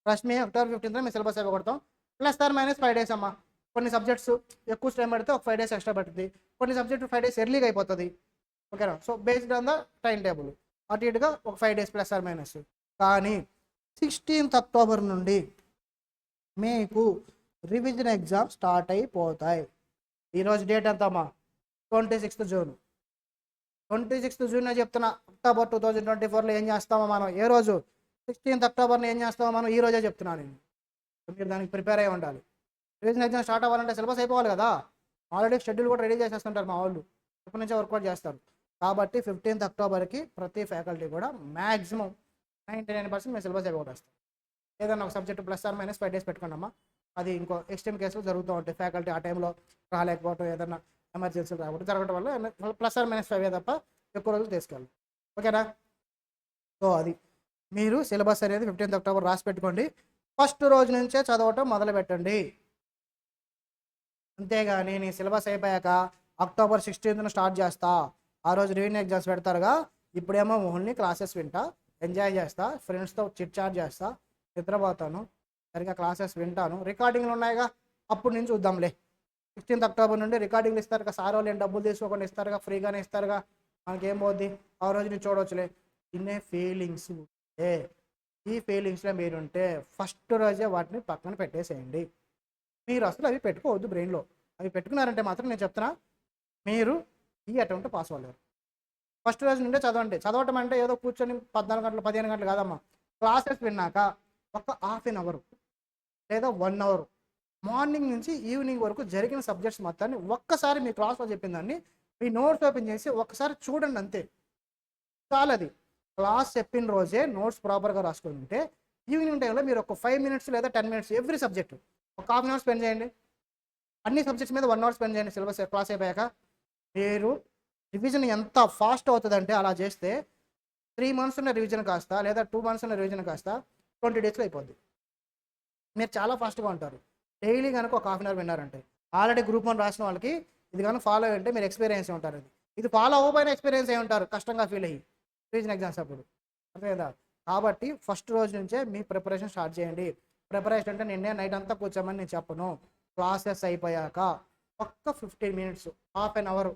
ఫస్ట్ మీ అక్టోబర్ 15th మీ సిలబస్ అయిపోగొడతాం. +or- 5 days అమ్మా. కొన్ని సబ్జెక్ట్స్ ఎక్కువ టైం పడితే ఒక 5 days ఎక్స్ట్రా పడుతుంది. కొన్ని సబ్జెక్టు 5 days ఎర్లీగా అయిపోతుంది. ఓకేనా? So based on the time table అటు ఇటుగా ఒక 5 days +or-. కానీ 16th October నుండి మీకు రివిజన్ ఎగ్జామ్ స్టార్ట్ అయిపోతాయి. ఈరోజు డేట్ ఎంతమ్మా? 26th June. 26th June చెప్తున్నా. October 2024లో ఏం చేస్తామో మనం ఏ రోజు 16th October ఏం చేస్తామో మనం ఈ రోజే చెప్తున్నాను నేను. మీరు దానికి ప్రిపేర్ అయ్యి ఉండాలి. రివిజన్ ఎగ్జామ్ స్టార్ట్ అవ్వాలంటే సిలబస్ అయిపోవాలి కదా. ఆల్రెడీ షెడ్యూల్ కూడా రెడీ చేసేస్తుంటారు మా వాళ్ళు, ఇప్పటి నుంచే వర్కౌట్ చేస్తారు. కాబట్టి 15th Octoberకి ప్రతి ఫ్యాకల్టీ కూడా మ్యాక్సిమం 99% మేము సిలబస్ అయిపోగొట్టేస్తాం. ఏదన్నా ఒక సబ్జెక్ట్ +or-5 days పెట్టుకున్నామా. అది ఇంకో ఎక్స్ట్రీమ్ కేసులు జరుగుతూ ఉంటాయి. ఫ్యాకల్టీ ఆ టైంలో రాలేకపోవటం, ఏదన్నా ఎమర్జెన్సీ రాకపోతే జరగడం వల్ల +or-5 తప్ప ఎక్కువ రోజులు తీసుకెళ్ళాలి. ఓకేనా? సో అది మీరు సిలబస్ అనేది 15th October రాసి పెట్టుకోండి. ఫస్ట్ రోజు నుంచే చదవటం మొదలు పెట్టండి. అంతేగాని నీ సిలబస్ అయిపోయాక October 16th స్టార్ట్ చేస్తా, ఆ రోజు రివిజన్ ఎగ్జామ్స్ పెడతారుగా, ఇప్పుడేమో ఓన్లీ క్లాసెస్ వింటా, ఎంజాయ్ చేస్తా, ఫ్రెండ్స్తో చిట్ చాట్ చేస్తా, నిద్రపోతాను, సరిగా క్లాసెస్ వింటాను, రికార్డింగ్లు ఉన్నాయిగా అప్పుడు నుంచి చూద్దాంలే. 16th October నుండి రికార్డింగ్లు ఇస్తారుగా, సార్ వాళ్ళు ఏం డబ్బులు తీసుకోకుండా ఇస్తారుగా, ఫ్రీగానే ఇస్తారుగా, మనకేం పోద్ది, ఆ రోజు నుంచి చూడవచ్చులే. ఇన్నే ఫీలింగ్స్ ఈ ఫీలింగ్స్లో మీరుంటే ఫస్ట్ రోజే వాటిని పక్కన పెట్టేసేయండి. మీరు అసలు అవి పెట్టుకోవద్దు బ్రెయిన్లో. అవి పెట్టుకున్నారంటే మాత్రం నేను చెప్తున్నా మీరు ఈ అటెంప్ట్ పాస్ అవ్వలేరు. ఫస్ట్ రోజు నుండే చదవండి. చదవటం అంటే ఏదో కూర్చొని 14 గంటలు 15 గంటలు కాదమ్మా. క్లాసెస్ విన్నాక ఒక ½ an hour లేదా 1 hour మార్నింగ్ నుంచి ఈవినింగ్ వరకు జరిగిన సబ్జెక్ట్స్ మొత్తాన్ని ఒక్కసారి మీ క్లాస్లో చెప్పిన దాన్ని మీ నోట్స్ ఓపెన్ చేసి ఒక్కసారి చూడండి, అంతే చాలు. అది క్లాస్ చెప్పిన రోజే నోట్స్ ప్రాపర్గా రాసుకొని ఉంటే ఈవినింగ్ టైంలో మీరు ఒక 5 minutes లేదా 10 minutes ఎవ్రీ సబ్జెక్ట్ ఒక ½ an hour స్పెండ్ చేయండి. అన్ని సబ్జెక్ట్స్ మీద 1 hour స్పెండ్ చేయండి. సిలబస్ క్లాస్ అయిపోయాక మీరు రివిజన్ ఎంత ఫాస్ట్ అవుతుందంటే అలా చేస్తే 3 months ఉన్న రివిజన్ కాస్త లేదా 2 months ఉన్న రివిజన్ కాస్త 20 daysలో అయిపోద్ది. మీరు చాలా ఫాస్ట్గా ఉంటారు. డైలీ కనుక ఒక ½ an hour విన్నారంటే ఆల్రెడీ గ్రూప్ 1 రాసిన వాళ్ళకి ఇది కనుక ఫాలో అయ్యి ఉంటే మీరు ఎక్స్పీరియన్స్ ఉంటారు. ఇది ఫాలో అవ్వబోయిన ఎక్స్పీరియన్స్ అయి ఉంటారు, కష్టంగా ఫీల్ అయ్యి రివిజన్ ఎగ్జామ్స్ అప్పుడు, అంతే కదా. కాబట్టి ఫస్ట్ రోజు నుంచే మీ ప్రిపరేషన్ స్టార్ట్ చేయండి. ప్రిపరేషన్ అంటే నిన్నే నైట్ అంతా కూర్చోమని నేను చెప్పను. క్లాసెస్ అయిపోయాక ఒక్క 15 minutes, ½ an hour,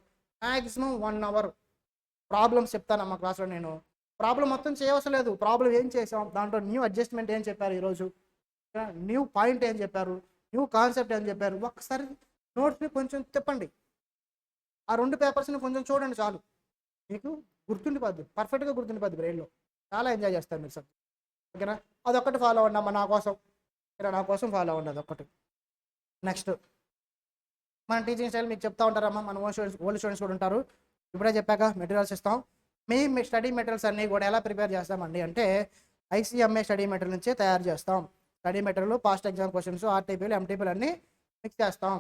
maximum 1 hour problems చెప్తానమ్మా క్లాస్లో. నేను ప్రాబ్లం మొత్తం చేయవలసిన లేదు. ప్రాబ్లం ఏం చేసాం, దాంట్లో న్యూ అడ్జస్ట్మెంట్ ఏం చెప్పారు, ఈరోజు న్యూ పాయింట్ ఏం చెప్పారు, న్యూ కాన్సెప్ట్ ఏం చెప్పారు, ఒక్కసారి నోట్స్ని కొంచెం తిప్పండి. ఆ 2 పేపర్స్ని కొంచెం చూడండి, చాలు మీకు గుర్తుండిపోద్ది, పర్ఫెక్ట్గా గుర్తుండిపోద్ది బ్రెయిన్లో. చాలా ఎంజాయ్ చేస్తారు మీరు సబ్జెక్ట్. ఓకేనా? అదొక్కటి ఫాలో అవ్వండి అమ్మ, నా కోసం ఫాలో అవ్వండి అదొక్కటి. నెక్స్ట్ మన టీచింగ్ స్టైల్ మీకు చెప్తా ఉంటారమ్మా. మన ఓల్డ్ స్టూడెంట్స్ కూడా ఉంటారు. ఇప్పుడే చెప్పాక మెటీరియల్స్ ఇస్తాం. మీ స్టడీ మెటీరియల్స్ అన్నీ కూడా ఎలా ప్రిపేర్ చేస్తామండి అంటే ICMA స్టడీ మెటీరియల్ నుంచే తయారు చేస్తాం. Study material, past exam questions, RTPలు, MTPలు అన్నీ మిక్స్ చేస్తాం.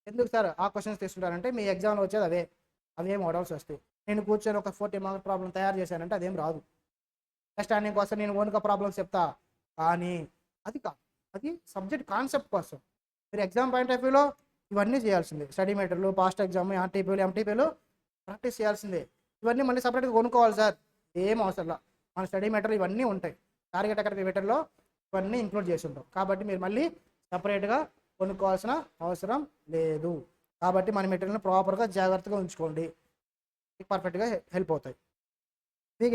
ఎందుకు సార్ ఆ క్వశ్చన్స్ తీసుకుంటారంటే మీ ఎగ్జామ్లో వచ్చేది అవే మోడల్స్ వస్తాయి. నేను కూర్చొని ఒక 40 mark ప్రాబ్లం తయారు చేశానంటే అదేం రాదు. అండర్స్టాండింగ్ కోసం నేను ఓన్గా ప్రాబ్లమ్స్ చెప్తా, కానీ అది కాదు, అది సబ్జెక్ట్ కాన్సెప్ట్ కోసం. మీరు ఎగ్జామ్ పాయింట్ ఆఫ్ వ్యూలో ఇవన్నీ చేయాల్సిందే. స్టడీ మెటీరియల్, పాస్ట్ ఎగ్జామ్, RTPలు, MTPలు ప్రాక్టీస్ చేయాల్సిందే. ఇవన్నీ మళ్ళీ సపరేట్గా కొనుక్కోవాలి సార్, ఏం అవసరంలా. మన స్టడీ మెటీరియల్ ఇవన్నీ ఉంటాయి. టార్గెట్ అకాడమీ మెటీరియల్లో ఇవన్నీ ఇంక్లూడ్ చేసి ఉంటాం. కాబట్టి మీరు మళ్ళీ సపరేట్గా కొనుక్కోవాల్సిన అవసరం లేదు. కాబట్టి మన మెటీరియల్ని ప్రాపర్గా జాగ్రత్తగా ఉంచుకోండి, మీకు పర్ఫెక్ట్గా హెల్ప్ అవుతాయి.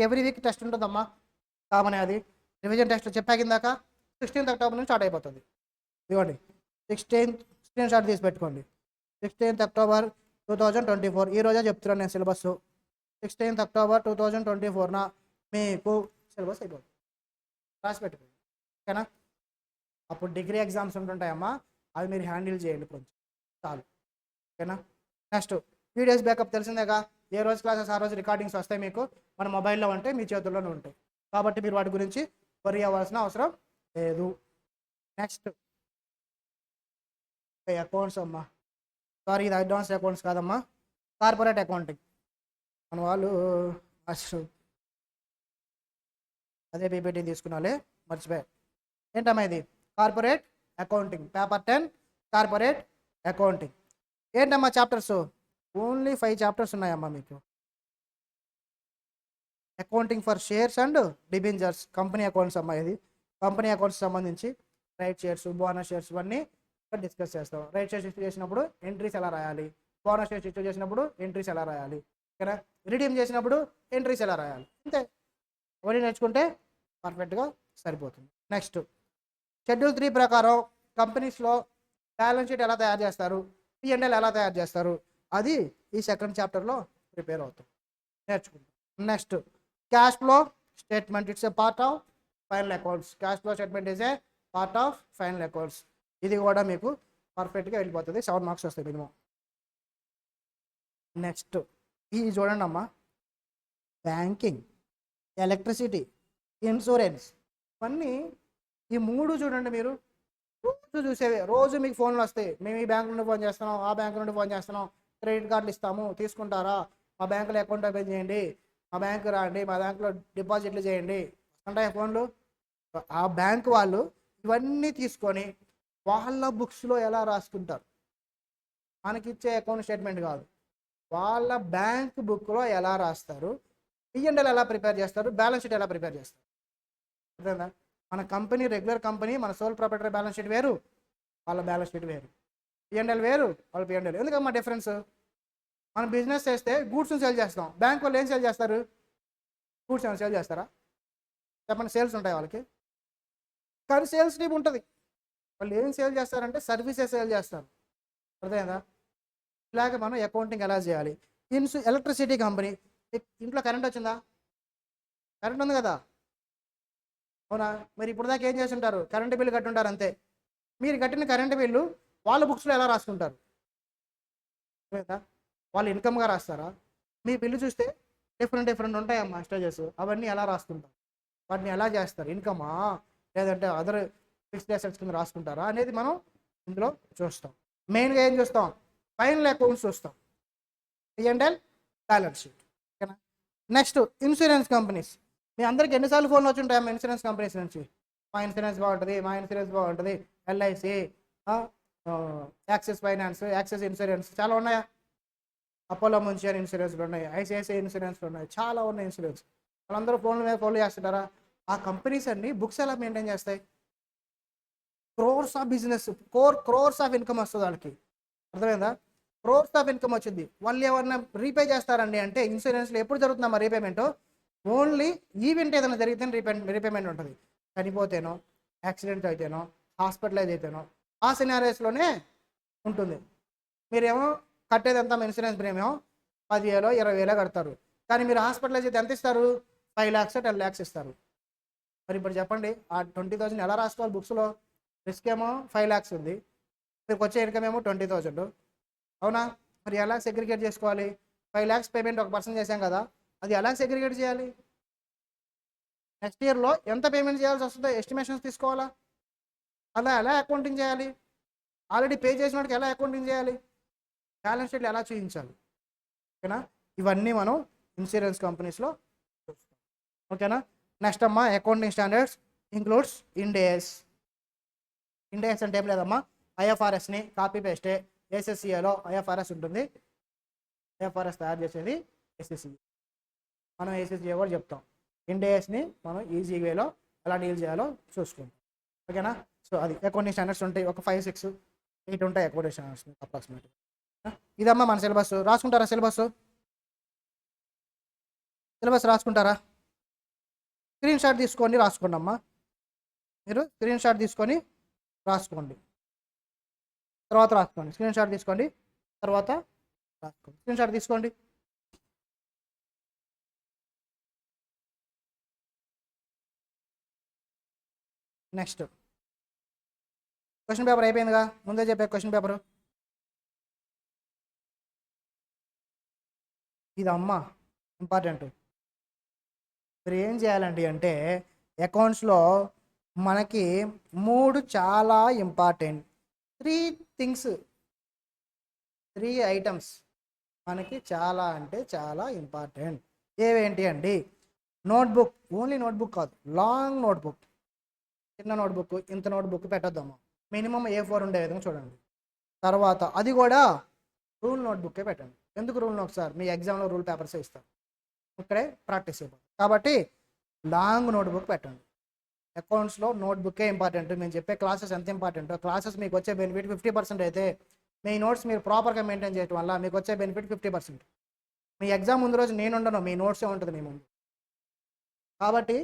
ఎవ్రీ వీక్ టెస్ట్ ఉంటుందమ్మా, కామనే అది. రివిజన్ టెస్ట్ చెప్పాకిందాక 16th October నుంచి స్టార్ట్ అయిపోతుంది. ఇవ్వండి 16th స్క్రీన్ షాట్ తీసి పెట్టుకోండి. 16th October 2024 ఈ రోజే చెప్తున్నాను నేను సిలబస్. 16th October 2024 మీకు సిలబస్ అయిపోతుంది, రాసి పెట్టుకోండి. ఓకేనా? అప్పుడు డిగ్రీ ఎగ్జామ్స్ ఉంటుంటాయమ్మా, అవి మీరు హ్యాండిల్ చేయండి కొంచెం, చాలు. ఓకేనా? నెక్స్ట్ వీడియోస్ బ్యాకప్ తెలిసిందేగా. ఏ రోజు క్లాసెస్ ఆ రోజు రికార్డింగ్స్ వస్తాయి మీకు, మన మొబైల్లో ఉంటే మీ చేతుల్లోనే ఉంటాయి. కాబట్టి మీరు వాటి గురించి వరీ అవ్వాల్సిన అవసరం లేదు. నెక్స్ట్ అకౌంట్స్ అమ్మా. సారీ, ఇది అడ్వాన్స్ అకౌంట్స్ కాదమ్మా, కార్పొరేట్ అకౌంటింగ్. మన వాళ్ళు అసలు అదే పీపీటీ తీసుకున్నాలే, మర్చిపోయా. ఏంటమ్మా ఇది? Corporate accounting, paper 10 corporate accounting. ఏంటమ్మా చాప్టర్స్? ఓన్లీ 5 చాప్టర్స్ ఉన్నాయమ్మా మీకు. Accounting for shares and debentures, company accounts అమ్మా. ఇది కంపెనీ అకౌంట్స్ సంబంధించి రైట్ షేర్స్, బోనస్ షేర్స్ ఇవన్నీ డిస్కస్ చేస్తాం. రైట్ షేర్స్ ఇష్యూ చేసినప్పుడు ఎంట్రీస్ ఎలా రాయాలి, బోనస్ షేర్స్ ఇష్యూ చేసినప్పుడు ఎంట్రీస్ ఎలా రాయాలి, ఓకేనా, రిడీమ్ చేసినప్పుడు ఎంట్రీస్ ఎలా రాయాలి, అంతే. అవన్నీ నేర్చుకుంటే పర్ఫెక్ట్గా సరిపోతుంది. నెక్స్ట్ షెడ్యూల్ 3 ప్రకారం కంపెనీస్లో బ్యాలెన్స్ షీట్ ఎలా తయారు చేస్తారు, P&L ఎలా తయారు చేస్తారు, అది ఈ సెకండ్ చాప్టర్లో ప్రిపేర్ అవుతాం, నేర్చుకుంటాం. Next cash flow statement, it's a part of final accounts. Cash flow statement is a part of final accounts. ఇది కూడా మీకు పర్ఫెక్ట్గా వెళ్ళిపోతుంది, 7 మార్క్స్ వస్తాయి మినిమం. నెక్స్ట్ ఇది చూడండి అమ్మా, బ్యాంకింగ్, ఎలక్ట్రిసిటీ, ఇన్సూరెన్స్, ఇవన్నీ ఈ 3 చూడండి. మీరు రోజు చూసేవి, రోజు మీకు ఫోన్లు వస్తాయి. మేము ఈ బ్యాంక్ నుండి ఫోన్ చేస్తున్నాం, ఆ బ్యాంక్ నుండి ఫోన్ చేస్తున్నాం, క్రెడిట్ కార్డులు ఇస్తాము, తీసుకుంటారా, మా బ్యాంకులో అకౌంట్ ఓపెన్ చేయండి, మా బ్యాంకు రండి, మా బ్యాంకులో డిపాజిట్లు చేయండి, ఉంటాయి ఫోన్లు. ఆ బ్యాంకు వాళ్ళు ఇవన్నీ తీసుకొని వాళ్ళ బుక్స్లో ఎలా రాసుకుంటారు, మనకిచ్చే అకౌంట్ స్టేట్మెంట్ కాదు, వాళ్ళ బ్యాంక్ బుక్లో ఎలా రాస్తారు, P&L ఎలా ప్రిపేర్ చేస్తారు, బ్యాలెన్స్ షీట్ ఎలా ప్రిపేర్ చేస్తారు. అర్థమైందా? మన కంపెనీ రెగ్యులర్ కంపెనీ, మన సోల్ ప్రాపర్టీ బ్యాలెన్స్ షీట్ వేరు, వాళ్ళ బ్యాలెన్స్ షీట్ వేరు, P&L వేరు, వాళ్ళ P&L. ఎందుకమ్మా డిఫరెన్స్? మనం బిజినెస్ చేస్తే గూడ్స్ని సేల్ చేస్తాం, బ్యాంక్ వాళ్ళు ఏం సేల్ చేస్తారు? గూడ్స్ ఏమైనా సేల్ చేస్తారా? చెప్పండి. సేల్స్ ఉంటాయి వాళ్ళకి, కానీ సేల్స్ టీమ్ ఉంటుంది. వాళ్ళు ఏం సేల్ చేస్తారంటే సర్వీసెస్ సేల్ చేస్తారు. అర్థమైందా? ఇలాగ మనం అకౌంటింగ్ ఎలా చేయాలి. ఎలక్ట్రిసిటీ కంపెనీ, ఇంట్లో కరెంట్ వచ్చిందా? కరెంట్ ఉంది కదా, అవునా? మరి ఇప్పుడు దాకా ఏం చేసి ఉంటారు? కరెంటు బిల్లు కట్టుంటారు అంతే. మీరు కట్టిన కరెంటు బిల్లు వాళ్ళ బుక్స్లో ఎలా రాసుకుంటారు? వాళ్ళు ఇన్కమ్గా రాస్తారా? మీ బిల్లు చూస్తే డిఫరెంట్ ఉంటాయమ్మా స్టేజెస్, అవన్నీ ఎలా రాసుకుంటారు, వాటిని ఎలా చేస్తారు, ఇన్కమా లేదంటే అదర్ ఫిక్స్డ్ అసెట్స్ కింద రాసుకుంటారా అనేది మనం ఇందులో చూస్తాం. మెయిన్గా ఏం చూస్తాం? ఫైనల్ అకౌంట్స్ చూస్తాం, P&L, బ్యాలెన్స్ షీట్, ఓకేనా. Next insurance companies. మీ అందరికి ఎన్నిసార్లు ఫోన్లు వచ్చి ఉంటాయమ్మా ఇన్సూరెన్స్ కంపెనీస్ నుంచి? మా ఇన్సూరెన్స్ బాగుంటుంది, మా ఇన్సూరెన్స్ బాగుంటుంది, LIC, axis finance, axis insurance, చాలా ఉన్నాయా? అపోలో మున్సిపల్ ఇన్సూరెన్స్లు ఉన్నాయి, ICICI ఇన్సూరెన్స్లు ఉన్నాయి, చాలా ఉన్నాయి ఇన్సూరెన్స్. వాళ్ళందరూ ఫోన్ల మీద ఫోన్లు చేస్తుంటారా? ఆ కంపెనీస్ అన్ని బుక్స్ ఎలా మెయింటైన్ చేస్తాయి? Crores of business, crores of income వస్తుంది వాళ్ళకి. అర్థమైందా? క్రోర్స్ ఆఫ్ ఇన్కమ్ వచ్చింది. వాళ్ళు ఏమన్నా రీపే చేస్తారండి అంటే ఇన్సూరెన్స్లో ఎప్పుడు జరుగుతుందమ్మా రీపేమెంట్? ఓన్లీ ఈవెంట్ ఏదైనా జరిగితే రీపేమెంట్ ఉంటుంది. చనిపోతేనో, యాక్సిడెంట్ అయితేనో, హాస్పిటలైజ్ అయితేనో, ఆ సినారియోస్లోనే ఉంటుంది. మీరేమో కట్టేది ఎంత ఇన్సూరెన్స్ ప్రీమియం 10,000 20,000 కడతారు, కానీ మీరు హాస్పిటలైజ్ అయితే ఎంత ఇస్తారు? 5 lakhs 10 lakhs ఇస్తారు. మరి ఇప్పుడు చెప్పండి, ఆ 20,000 ఎలా రాసుకోవాలి బుక్స్లో? రిస్క్ ఏమో 5 lakhs ఉంది, మీకు వచ్చే ఇన్కమ్ ఏమో 20,000, అవునా? మరి ఎలా సెగ్రిగేట్ చేసుకోవాలి? 5 lakhs పేమెంట్ ఒక పర్సన్ చేశాం కదా, అది ఎలా సెగ్రిగేట్ చేయాలి? నెక్స్ట్ ఇయర్లో ఎంత పేమెంట్ చేయాల్సి వస్తుందో ఎస్టిమేషన్స్ తీసుకోవాలా? అలా ఎలా అకౌంటింగ్ చేయాలి? ఆల్రెడీ పే చేసిన వాడికి ఎలా అకౌంటింగ్ చేయాలి? బ్యాలెన్స్ షీట్లు ఎలా చూపించాలి? ఓకేనా? ఇవన్నీ మనం ఇన్సూరెన్స్ కంపెనీస్లో చూస్తాం, ఓకేనా. నెక్స్ట్ అమ్మా, అకౌంటింగ్ స్టాండర్డ్స్ ఇంక్లూడ్స్ ఇండేస్. ఇండేస్ అంటే ఏం లేదమ్మా, IFRSని కాపీ పేస్టే. SSCAలో IFRS ఉంటుంది, IFRS తయారు చేసేది SSCA. మనం SSCA కూడా చెప్తాం. ఇండేస్ని మనం ఈజీ వేలో ఎలా డీల్ చేయాలో చూసుకుంటాం, ఓకేనా. సో అది అకౌంటింగ్ స్టాండర్డ్స్ ఉంటాయి, ఒక 5, 6, 8 ఉంటాయి అకౌంటింగ్ స్టాండర్డ్స్ అప్రాక్సిమేట్. ఇదమ్మా మన సిలబస్. రాసుకుంటారా సిలబస్? రాసుకుంటారా? స్క్రీన్ షాట్ తీసుకొని రాసుకోండి అమ్మా. మీరు స్క్రీన్ షాట్ తీసుకొని రాసుకోండి, తర్వాత రాసుకోండి. స్క్రీన్ షాట్ తీసుకోండి, తర్వాత రాసుకోండి. స్క్రీన్ షాట్ తీసుకోండి. నెక్స్ట్ క్వశ్చన్ పేపర్ అయిపోయిందిగా, ముందే చెప్పే క్వశ్చన్ పేపరు ఇది అమ్మా, ఇంపార్టెంట్. మీరు ఏం చేయాలండి అంటే అకౌంట్స్లో మనకి 3 చాలా ఇంపార్టెంట్. 3 థింగ్స్, 3 ఐటమ్స్ మనకి చాలా అంటే చాలా ఇంపార్టెంట్. ఏవేంటి అండి? నోట్బుక్, ఓన్లీ నోట్బుక్ కాదు, లాంగ్ నోట్బుక్. చిన్న నోట్బుక్, ఇంత నోట్బుక్ పెట్టొద్దాము. మినిమం A4 ఉండే విధంగా చూడండి. తర్వాత అది కూడా రూల్ నోట్బుక్కే పెట్టండి. ఎందుకు రూల్ నోట్ సార్? మీ ఎగ్జామ్లో రూల్ పేపర్సే ఇస్తారు, ఇక్కడే ప్రాక్టీస్ అయిపోతుంది. కాబట్టి లాంగ్ నోట్బుక్ పెట్టండి. అకౌంట్స్లో నోట్బుక్కే ఇంపార్టెంట్. మేము చెప్పే క్లాసెస్ ఎంత ఇంపార్టెంట్, క్లాసెస్ మీకు వచ్చే బెనిఫిట్ 50% అయితే మీ నోట్స్ మీరు ప్రాపర్గా మెయింటైన్ చేయడం వల్ల మీకు వచ్చే బెనిఫిట్ 50%. మీ ఎగ్జామ్ ముందు రోజు నేను ఉండను, మీ నోట్సే ఉంటుంది మీ ముందు. కాబట్టి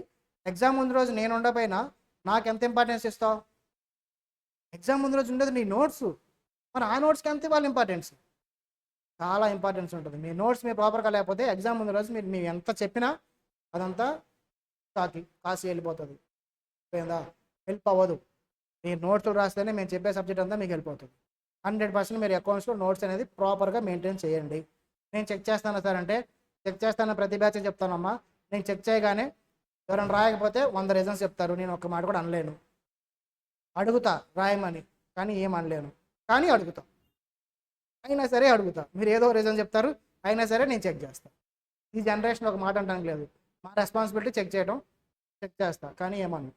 ఎగ్జామ్ ముందు రోజు నేను ఉండకపోయినా నాకు ఎంత ఇంపార్టెన్స్ ఇస్తావు? ఎగ్జామ్ ముందు రోజు ఉండేది నీ నోట్స్, మరి ఆ నోట్స్కి ఎంత ఇవ్వాలి ఇంపార్టెన్స్? చాలా ఇంపార్టెన్స్ ఉంటుంది. మీ నోట్స్ మీరు ప్రాపర్గా లేకపోతే ఎగ్జామ్ ముందు రోజు మీరు ఎంత చెప్పినా అదంతా కాసి వెళ్ళిపోతుంది. హెల్ప్ అవ్వదు. మీరు నోట్స్లు రాస్తేనే మేము చెప్పే సబ్జెక్ట్ అంతా మీకు హెల్ప్ అవుతుంది. 100% మీరు అకౌంట్స్లో నోట్స్ అనేది ప్రాపర్గా మెయింటైన్ చేయండి. నేను చెక్ చేస్తాను సార్ అంటే, చెక్ చేస్తాను ప్రతి బ్యాచ్ చెప్తానమ్మా. నేను చెక్ చేయగానే ఎవరైనా రాయకపోతే 100 రీజన్స్ చెప్తారు, నేను ఒక్క మాట కూడా అనలేను. అడుగుతా రాయమని, కానీ ఏం అనలేను, కానీ అడుగుతా. అయినా సరే అడుగుతా, మీరు ఏదో రీజన్ చెప్తారు, అయినా సరే నేను చెక్ చేస్తాను. ఈ జనరేషన్ ఒక మాట అంటానికి లేదు, మా రెస్పాన్సిబిలిటీ చెక్ చేయడం. చెక్ చేస్తా కానీ ఏమన్నా.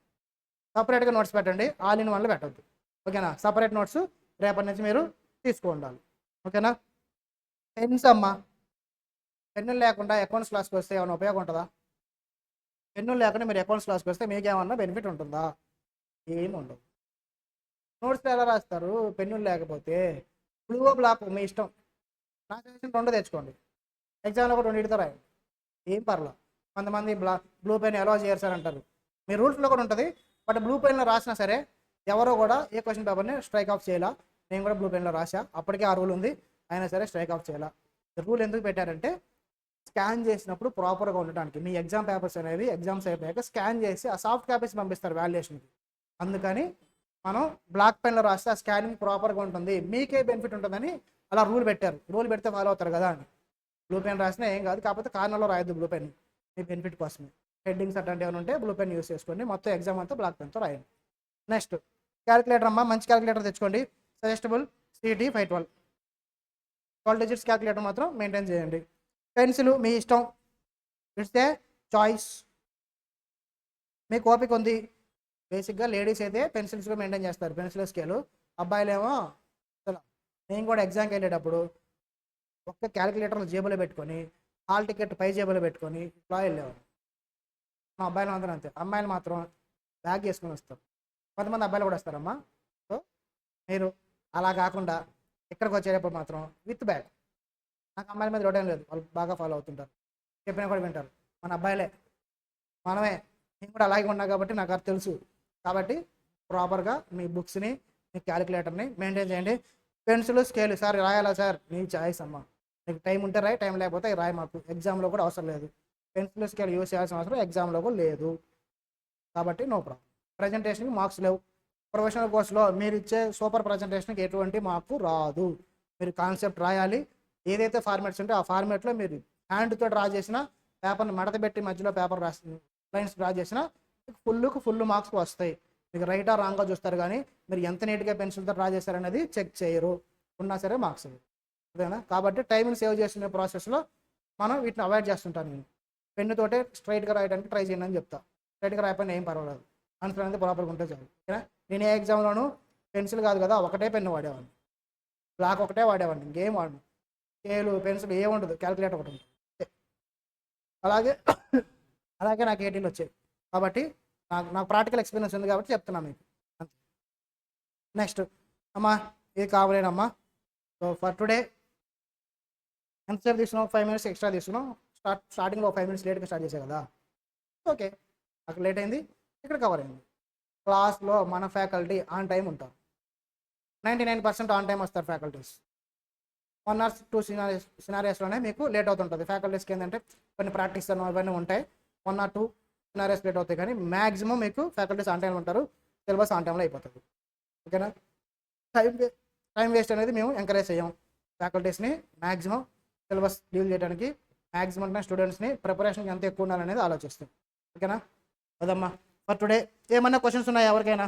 సపరేట్గా నోట్స్ పెట్టండి, ఆల్ ఇన్ వన్లో పెట్టద్దు. ఓకేనా? సపరేట్ నోట్స్ రేపటి నుంచి మీరు తీసుకుండాలి. ఓకేనా? పెన్స్ అమ్మా, పెన్నులు లేకుండా అకౌంట్స్ క్లాస్కి వస్తే ఏమైనా ఉపయోగం ఉంటుందా? పెన్నులు లేకుండా మీరు అకౌంట్స్ క్లాస్కి వస్తే మీకు ఏమన్నా బెనిఫిట్ ఉంటుందా? ఏమి ఉండదు. నోట్స్లో ఎలా రాస్తారు పెన్నులు లేకపోతే? బ్లూ బ్లాక్ మీ ఇష్టం, నాకు తెలిసిన 2 తెచ్చుకోండి. ఎగ్జామ్లో కూడా 2 రాయండి, ఏం పర్లేదు. కొంతమంది బ్లూ పెన్ అలౌ చేయరు సార్ అంటారు. మీ రూల్స్లో కూడా ఉంటుంది, బట్ బ్లూ పెన్లో రాసినా సరే ఎవరో కూడా ఏ క్వశ్చన్ పేపర్ని స్ట్రైక్ ఆఫ్ చేయాల. నేను కూడా బ్లూ పెన్లో రాసా, అప్పటికే ఆ రూల్ ఉంది, అయినా సరే స్ట్రైక్ ఆఫ్ చేయాల. రూల్ ఎందుకు పెట్టారంటే స్కాన్ చేసినప్పుడు ప్రాపర్గా ఉండటానికి. మీ ఎగ్జామ్ పేపర్స్ అనేవి ఎగ్జామ్స్ అయిపోయాక స్కాన్ చేసి ఆ సాఫ్ట్ కాపీస్ పంపిస్తారు వాల్యుయేషన్కి. అందుకని మనం బ్లాక్ పెన్లో రాస్తే ఆ స్కానింగ్ ప్రాపర్గా ఉంటుంది, మీకే బెనిఫిట్ ఉంటుందని అలా రూల్ పెట్టారు. రూల్ పెడితే ఫాలో అవుతారు కదా అని. బ్లూ పెన్ రాసినా ఏం కాదు, కాకపోతే కార్నర్లో రాయొద్దు బ్లూ పెన్, మీ బెనిఫిట్ కోసమే. హెడ్డింగ్స్ అట్లాంటివి ఏమైనా ఉంటే బ్లూ పెన్ యూస్ చేసుకోండి, మొత్తం ఎగ్జామ్ అంతా బ్లాక్ పెన్తో రాయండి. నెక్స్ట్ క్యాలిక్యులేటర్ అమ్మా, మంచి క్యాలిక్యులేటర్ తెచ్చుకోండి. సజెస్టబుల్ CT 512, 12 digits క్యాలిక్యులేటర్ మాత్రం మెయింటైన్ చేయండి. పెన్సిల్ మీ ఇష్టం, ఇట్స్ ఏ చాయిస్, మీకు ఓపిక ఉంది. బేసిక్గా లేడీస్ అయితే పెన్సిల్స్లో మెయింటైన్ చేస్తారు, పెన్సిల్ స్కేలు. అబ్బాయిలేమో అసలు, నేను కూడా ఎగ్జామ్కి వెళ్ళేటప్పుడు ఒక్క క్యాలిక్యులేటర్లు జేబులో పెట్టుకొని, హాల్ టికెట్ పై జేబులో పెట్టుకొని ఇట్లా వెళ్ళేవాడు. మా అబ్బాయిలు మాత్రం అంతే, అమ్మాయిలు మాత్రం బ్యాగ్ వేసుకొని వస్తారు. కొంతమంది అబ్బాయిలు కూడా వస్తారమ్మా. సో మీరు అలా కాకుండా ఇక్కడికి వచ్చేటప్పుడు మాత్రం విత్ బ్యాగ్. నాకు అమ్మాయిల మీద రోడ్డు లేదు, వాళ్ళు బాగా ఫాలో అవుతుంటారు, చెప్పినా కూడా వింటారు. మన అబ్బాయిలే, మనమే. నేను కూడా అలాగే ఉన్నా కాబట్టి నాకు అది తెలుసు. కాబట్టి ప్రాపర్గా మీ బుక్స్ని, మీ క్యాలిక్యులేటర్ని మెయింటైన్ చేయండి. పెన్సిల్ స్కేల్ సార్ రాయాలా సార్, నీ చాయిస్ అమ్మ. నీకు టైం ఉంటే రాయి, టైం లేకపోతే రాయి, మాకు ఎగ్జామ్లో కూడా అవసరం లేదు. పెన్సిల్ స్కేల్ యూస్ చేయాల్సిన అవసరం ఎగ్జామ్లో కూడా లేదు. కాబట్టి నో ప్రాబ్లం. ప్రజెంటేషన్కి మార్క్స్ లేవు. ప్రొఫెషనల్ కోర్సులో మీరు ఇచ్చే సూపర్ ప్రజెంటేషన్కి ఎటువంటి మార్కు రాదు. మీరు కాన్సెప్ట్ రాయాలి, ఏదైతే ఫార్మాట్స్ ఉంటే ఆ ఫార్మాట్లో మీరు హ్యాండ్తో డ్రా చేసిన, పేపర్ని మడత పెట్టి మధ్యలో పేపర్ రాసి లైన్స్ డ్రా చేసిన ఫుల్ మార్క్స్ వస్తాయి. మీకు రైటా రాంగ్గా చూస్తారు, కానీ మీరు ఎంత నీట్గా పెన్సిల్తో డ్రా చేశారనేది చెక్ చేయరు, ఉన్నా సరే మార్క్స్. ఓకేనా? కాబట్టి టైంని సేవ్ చేసుకునే ప్రాసెస్లో మనం వీటిని అవాయిడ్ చేస్తుంటాను. నేను పెన్నుతోటే స్ట్రైట్గా రాయడానికి ట్రై చేయండి అని చెప్తా. స్ట్రైట్గా రాయకపోయినా ఏం పర్వాలేదు, ఆన్సర్ అనేది ప్రాపర్గా ఉంటే చాలు. ఓకేనా? నేను ఏ ఎగ్జామ్లోనూ పెన్సిల్ కాదు కదా, ఒకటే పెన్ను వాడేవాడిని, బ్లాక్ ఒకటే వాడేవాడిని, ఇంకేం వాడిని. స్కేలు పెన్సిల్ ఏముండదు, క్యాలిక్యులేటర్ ఒకటి ఉంటుంది. అలాగే అలాగే నాకు 18 వచ్చాయి. కాబట్టి నాకు ప్రాక్టికల్ ఎక్స్పీరియన్స్ ఉంది కాబట్టి చెప్తున్నాను మీకు. అంతే. నెక్స్ట్ అమ్మా, ఇది కావాలేనమ్మా. సో ఫర్ టుడే ఎంతసేపు తీసుకున్నాం? 5 minutes ఎక్స్ట్రా తీసుకున్నాం. స్టార్టింగ్లో 5 minutes లేట్గా స్టార్ట్ చేసే కదా, ఓకే. అక్కడ లేట్ అయింది, ఇక్కడ కవర్ అయింది. క్లాస్లో మన ఫ్యాకల్టీ ఆన్ టైం ఉంటారు, 99% ఆన్ టైం వస్తారు ఫ్యాకల్టీస్. 1 or 2 సినారియోస్లోనే మీకు లేట్ అవుతుంటుంది. ఫ్యాకల్టీస్కి ఏంటంటే కొన్ని ప్రాక్టీస్ అవన్నీ ఉంటాయి, 1 or 2 సినారియోస్ లేట్ అవుతాయి, కానీ మ్యాక్సిమం మీకు ఫ్యాకల్టీస్ ఆన్ టైం ఉంటారు, సిలబస్ ఆన్ టైంలో అయిపోతుంది. ఓకేనా? టైం వేస్ట్ అనేది మేము ఎంకరేజ్ చేయం. ఫ్యాకల్టీస్ని మ్యాక్సిమం సిలబస్ డీల్ చేయడానికి, మ్యాక్సిమం స్టూడెంట్స్ని ప్రిపరేషన్కి ఎంత ఎక్కువ ఉండాలనేది ఆలోచిస్తాం. ఓకేనా? అదమ్మా ఫర్ టుడే ఏమన్నా క్వశ్చన్స్ ఉన్నాయా ఎవరికైనా?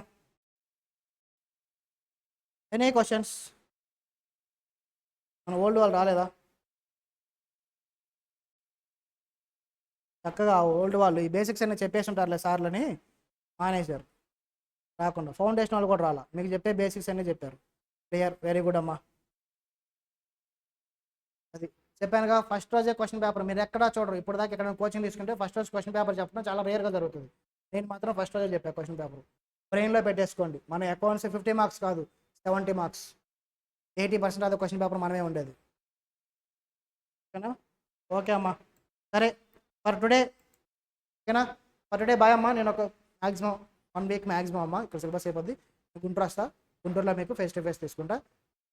Any questions? మన ఓల్డ్ వాళ్ళు రాలేదా? చక్కగా ఓల్డ్ వాళ్ళు ఈ బేసిక్స్ అన్నీ చెప్పేసి ఉంటారులే సార్లని మానేశారు రాకుండా. ఫౌండేషన్ వాళ్ళు కూడా రాలా, మీకు చెప్పే బేసిక్స్ అన్నీ చెప్పారు. క్లియర్, వెరీ గుడ్ అమ్మా. అది చెప్పానుగా, ఫస్ట్ రోజే క్వశ్చన్ పేపర్ మీరు ఎక్కడా చూడరు. ఇప్పుడు దాకా ఎక్కడ కోచింగ్ తీసుకుంటే ఫస్ట్ రోజు క్వశ్చన్ పేపర్ చెప్పడం చాలా రేర్గా జరుగుతుంది. నేను మాత్రం ఫస్ట్ రోజే చెప్పాను క్వశ్చన్ పేపర్. బ్రెయిన్లో పెట్టేసుకోండి. మన అకౌంట్స్ 50 మార్క్స్ కాదు, 70 మార్క్స్, 80% అది క్వశ్చన్ పేపర్ మనమే ఉండేది. ఓకేనా? ఓకే అమ్మా, సరే ఫర్ టుడే. ఓకేనా? ఫర్ టుడే బాయ్ అమ్మా. నేను ఒక మ్యాక్సిమం 1 వీక్ మ్యాక్సిమం అమ్మా ఇక్కడ సిలబస్ అయిపోద్ది. గుంటూరు వస్తా, గుంటూరులో మీకు ఫేస్ టు ఫేస్ తీసుకుంటా.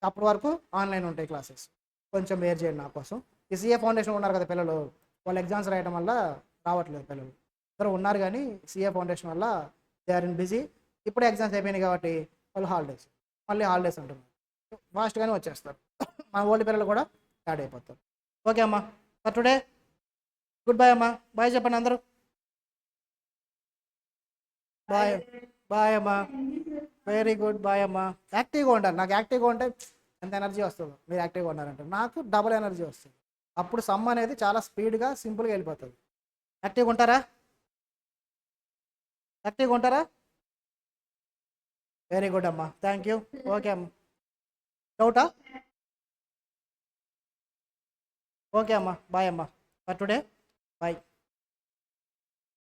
అప్పటి వరకు ఆన్లైన్ ఉంటాయి క్లాసెస్. కొంచెం వేర్ చేయండి నా కోసం. ఈ సిఏ ఫౌండేషన్ ఉన్నారు కదా పిల్లలు, వాళ్ళు ఎగ్జామ్స్ రాయడం వల్ల రావట్లేదు పిల్లలు. ఇద్దరు ఉన్నారు కానీ సిఏ ఫౌండేషన్ వల్ల దే ఆర్ ఇన్ బిజీ. ఇప్పుడే ఎగ్జామ్స్ అయిపోయినాయి కాబట్టి వాళ్ళు హాలిడేస్, మళ్ళీ హాలిడేస్ అంటున్నారు. ఫాస్ట్గానే వచ్చేస్తారు. మా ఓల్డ్ పిల్లలు కూడా స్టార్ట్ అయిపోతారు. ఓకే అమ్మా, ఫర్ టుడే గుడ్ బాయ్ అమ్మా. బాయ్ చెప్పండి అందరూ. బాయ్. బాయ్ అమ్మా, వెరీ గుడ్ బాయ్ అమ్మా. యాక్టివ్గా ఉండాలి. నాకు యాక్టివ్గా ఉంటే ఎంత ఎనర్జీ వస్తుందో, మీరు యాక్టివ్గా ఉన్నారంటే నాకు డబుల్ ఎనర్జీ వస్తుంది. అప్పుడు సమ్ అనేది చాలా స్పీడ్గా సింపుల్గా వెళ్ళిపోతుంది. యాక్టివ్గా ఉంటారా? యాక్టివ్గా ఉంటారా? వెరీ గుడ్ అమ్మా, థ్యాంక్ యూ. ఓకే అమ్మా, డౌటా? ఓకే అమ్మా, బాయ్ అమ్మా, ఫర్ టుడే బాయ్.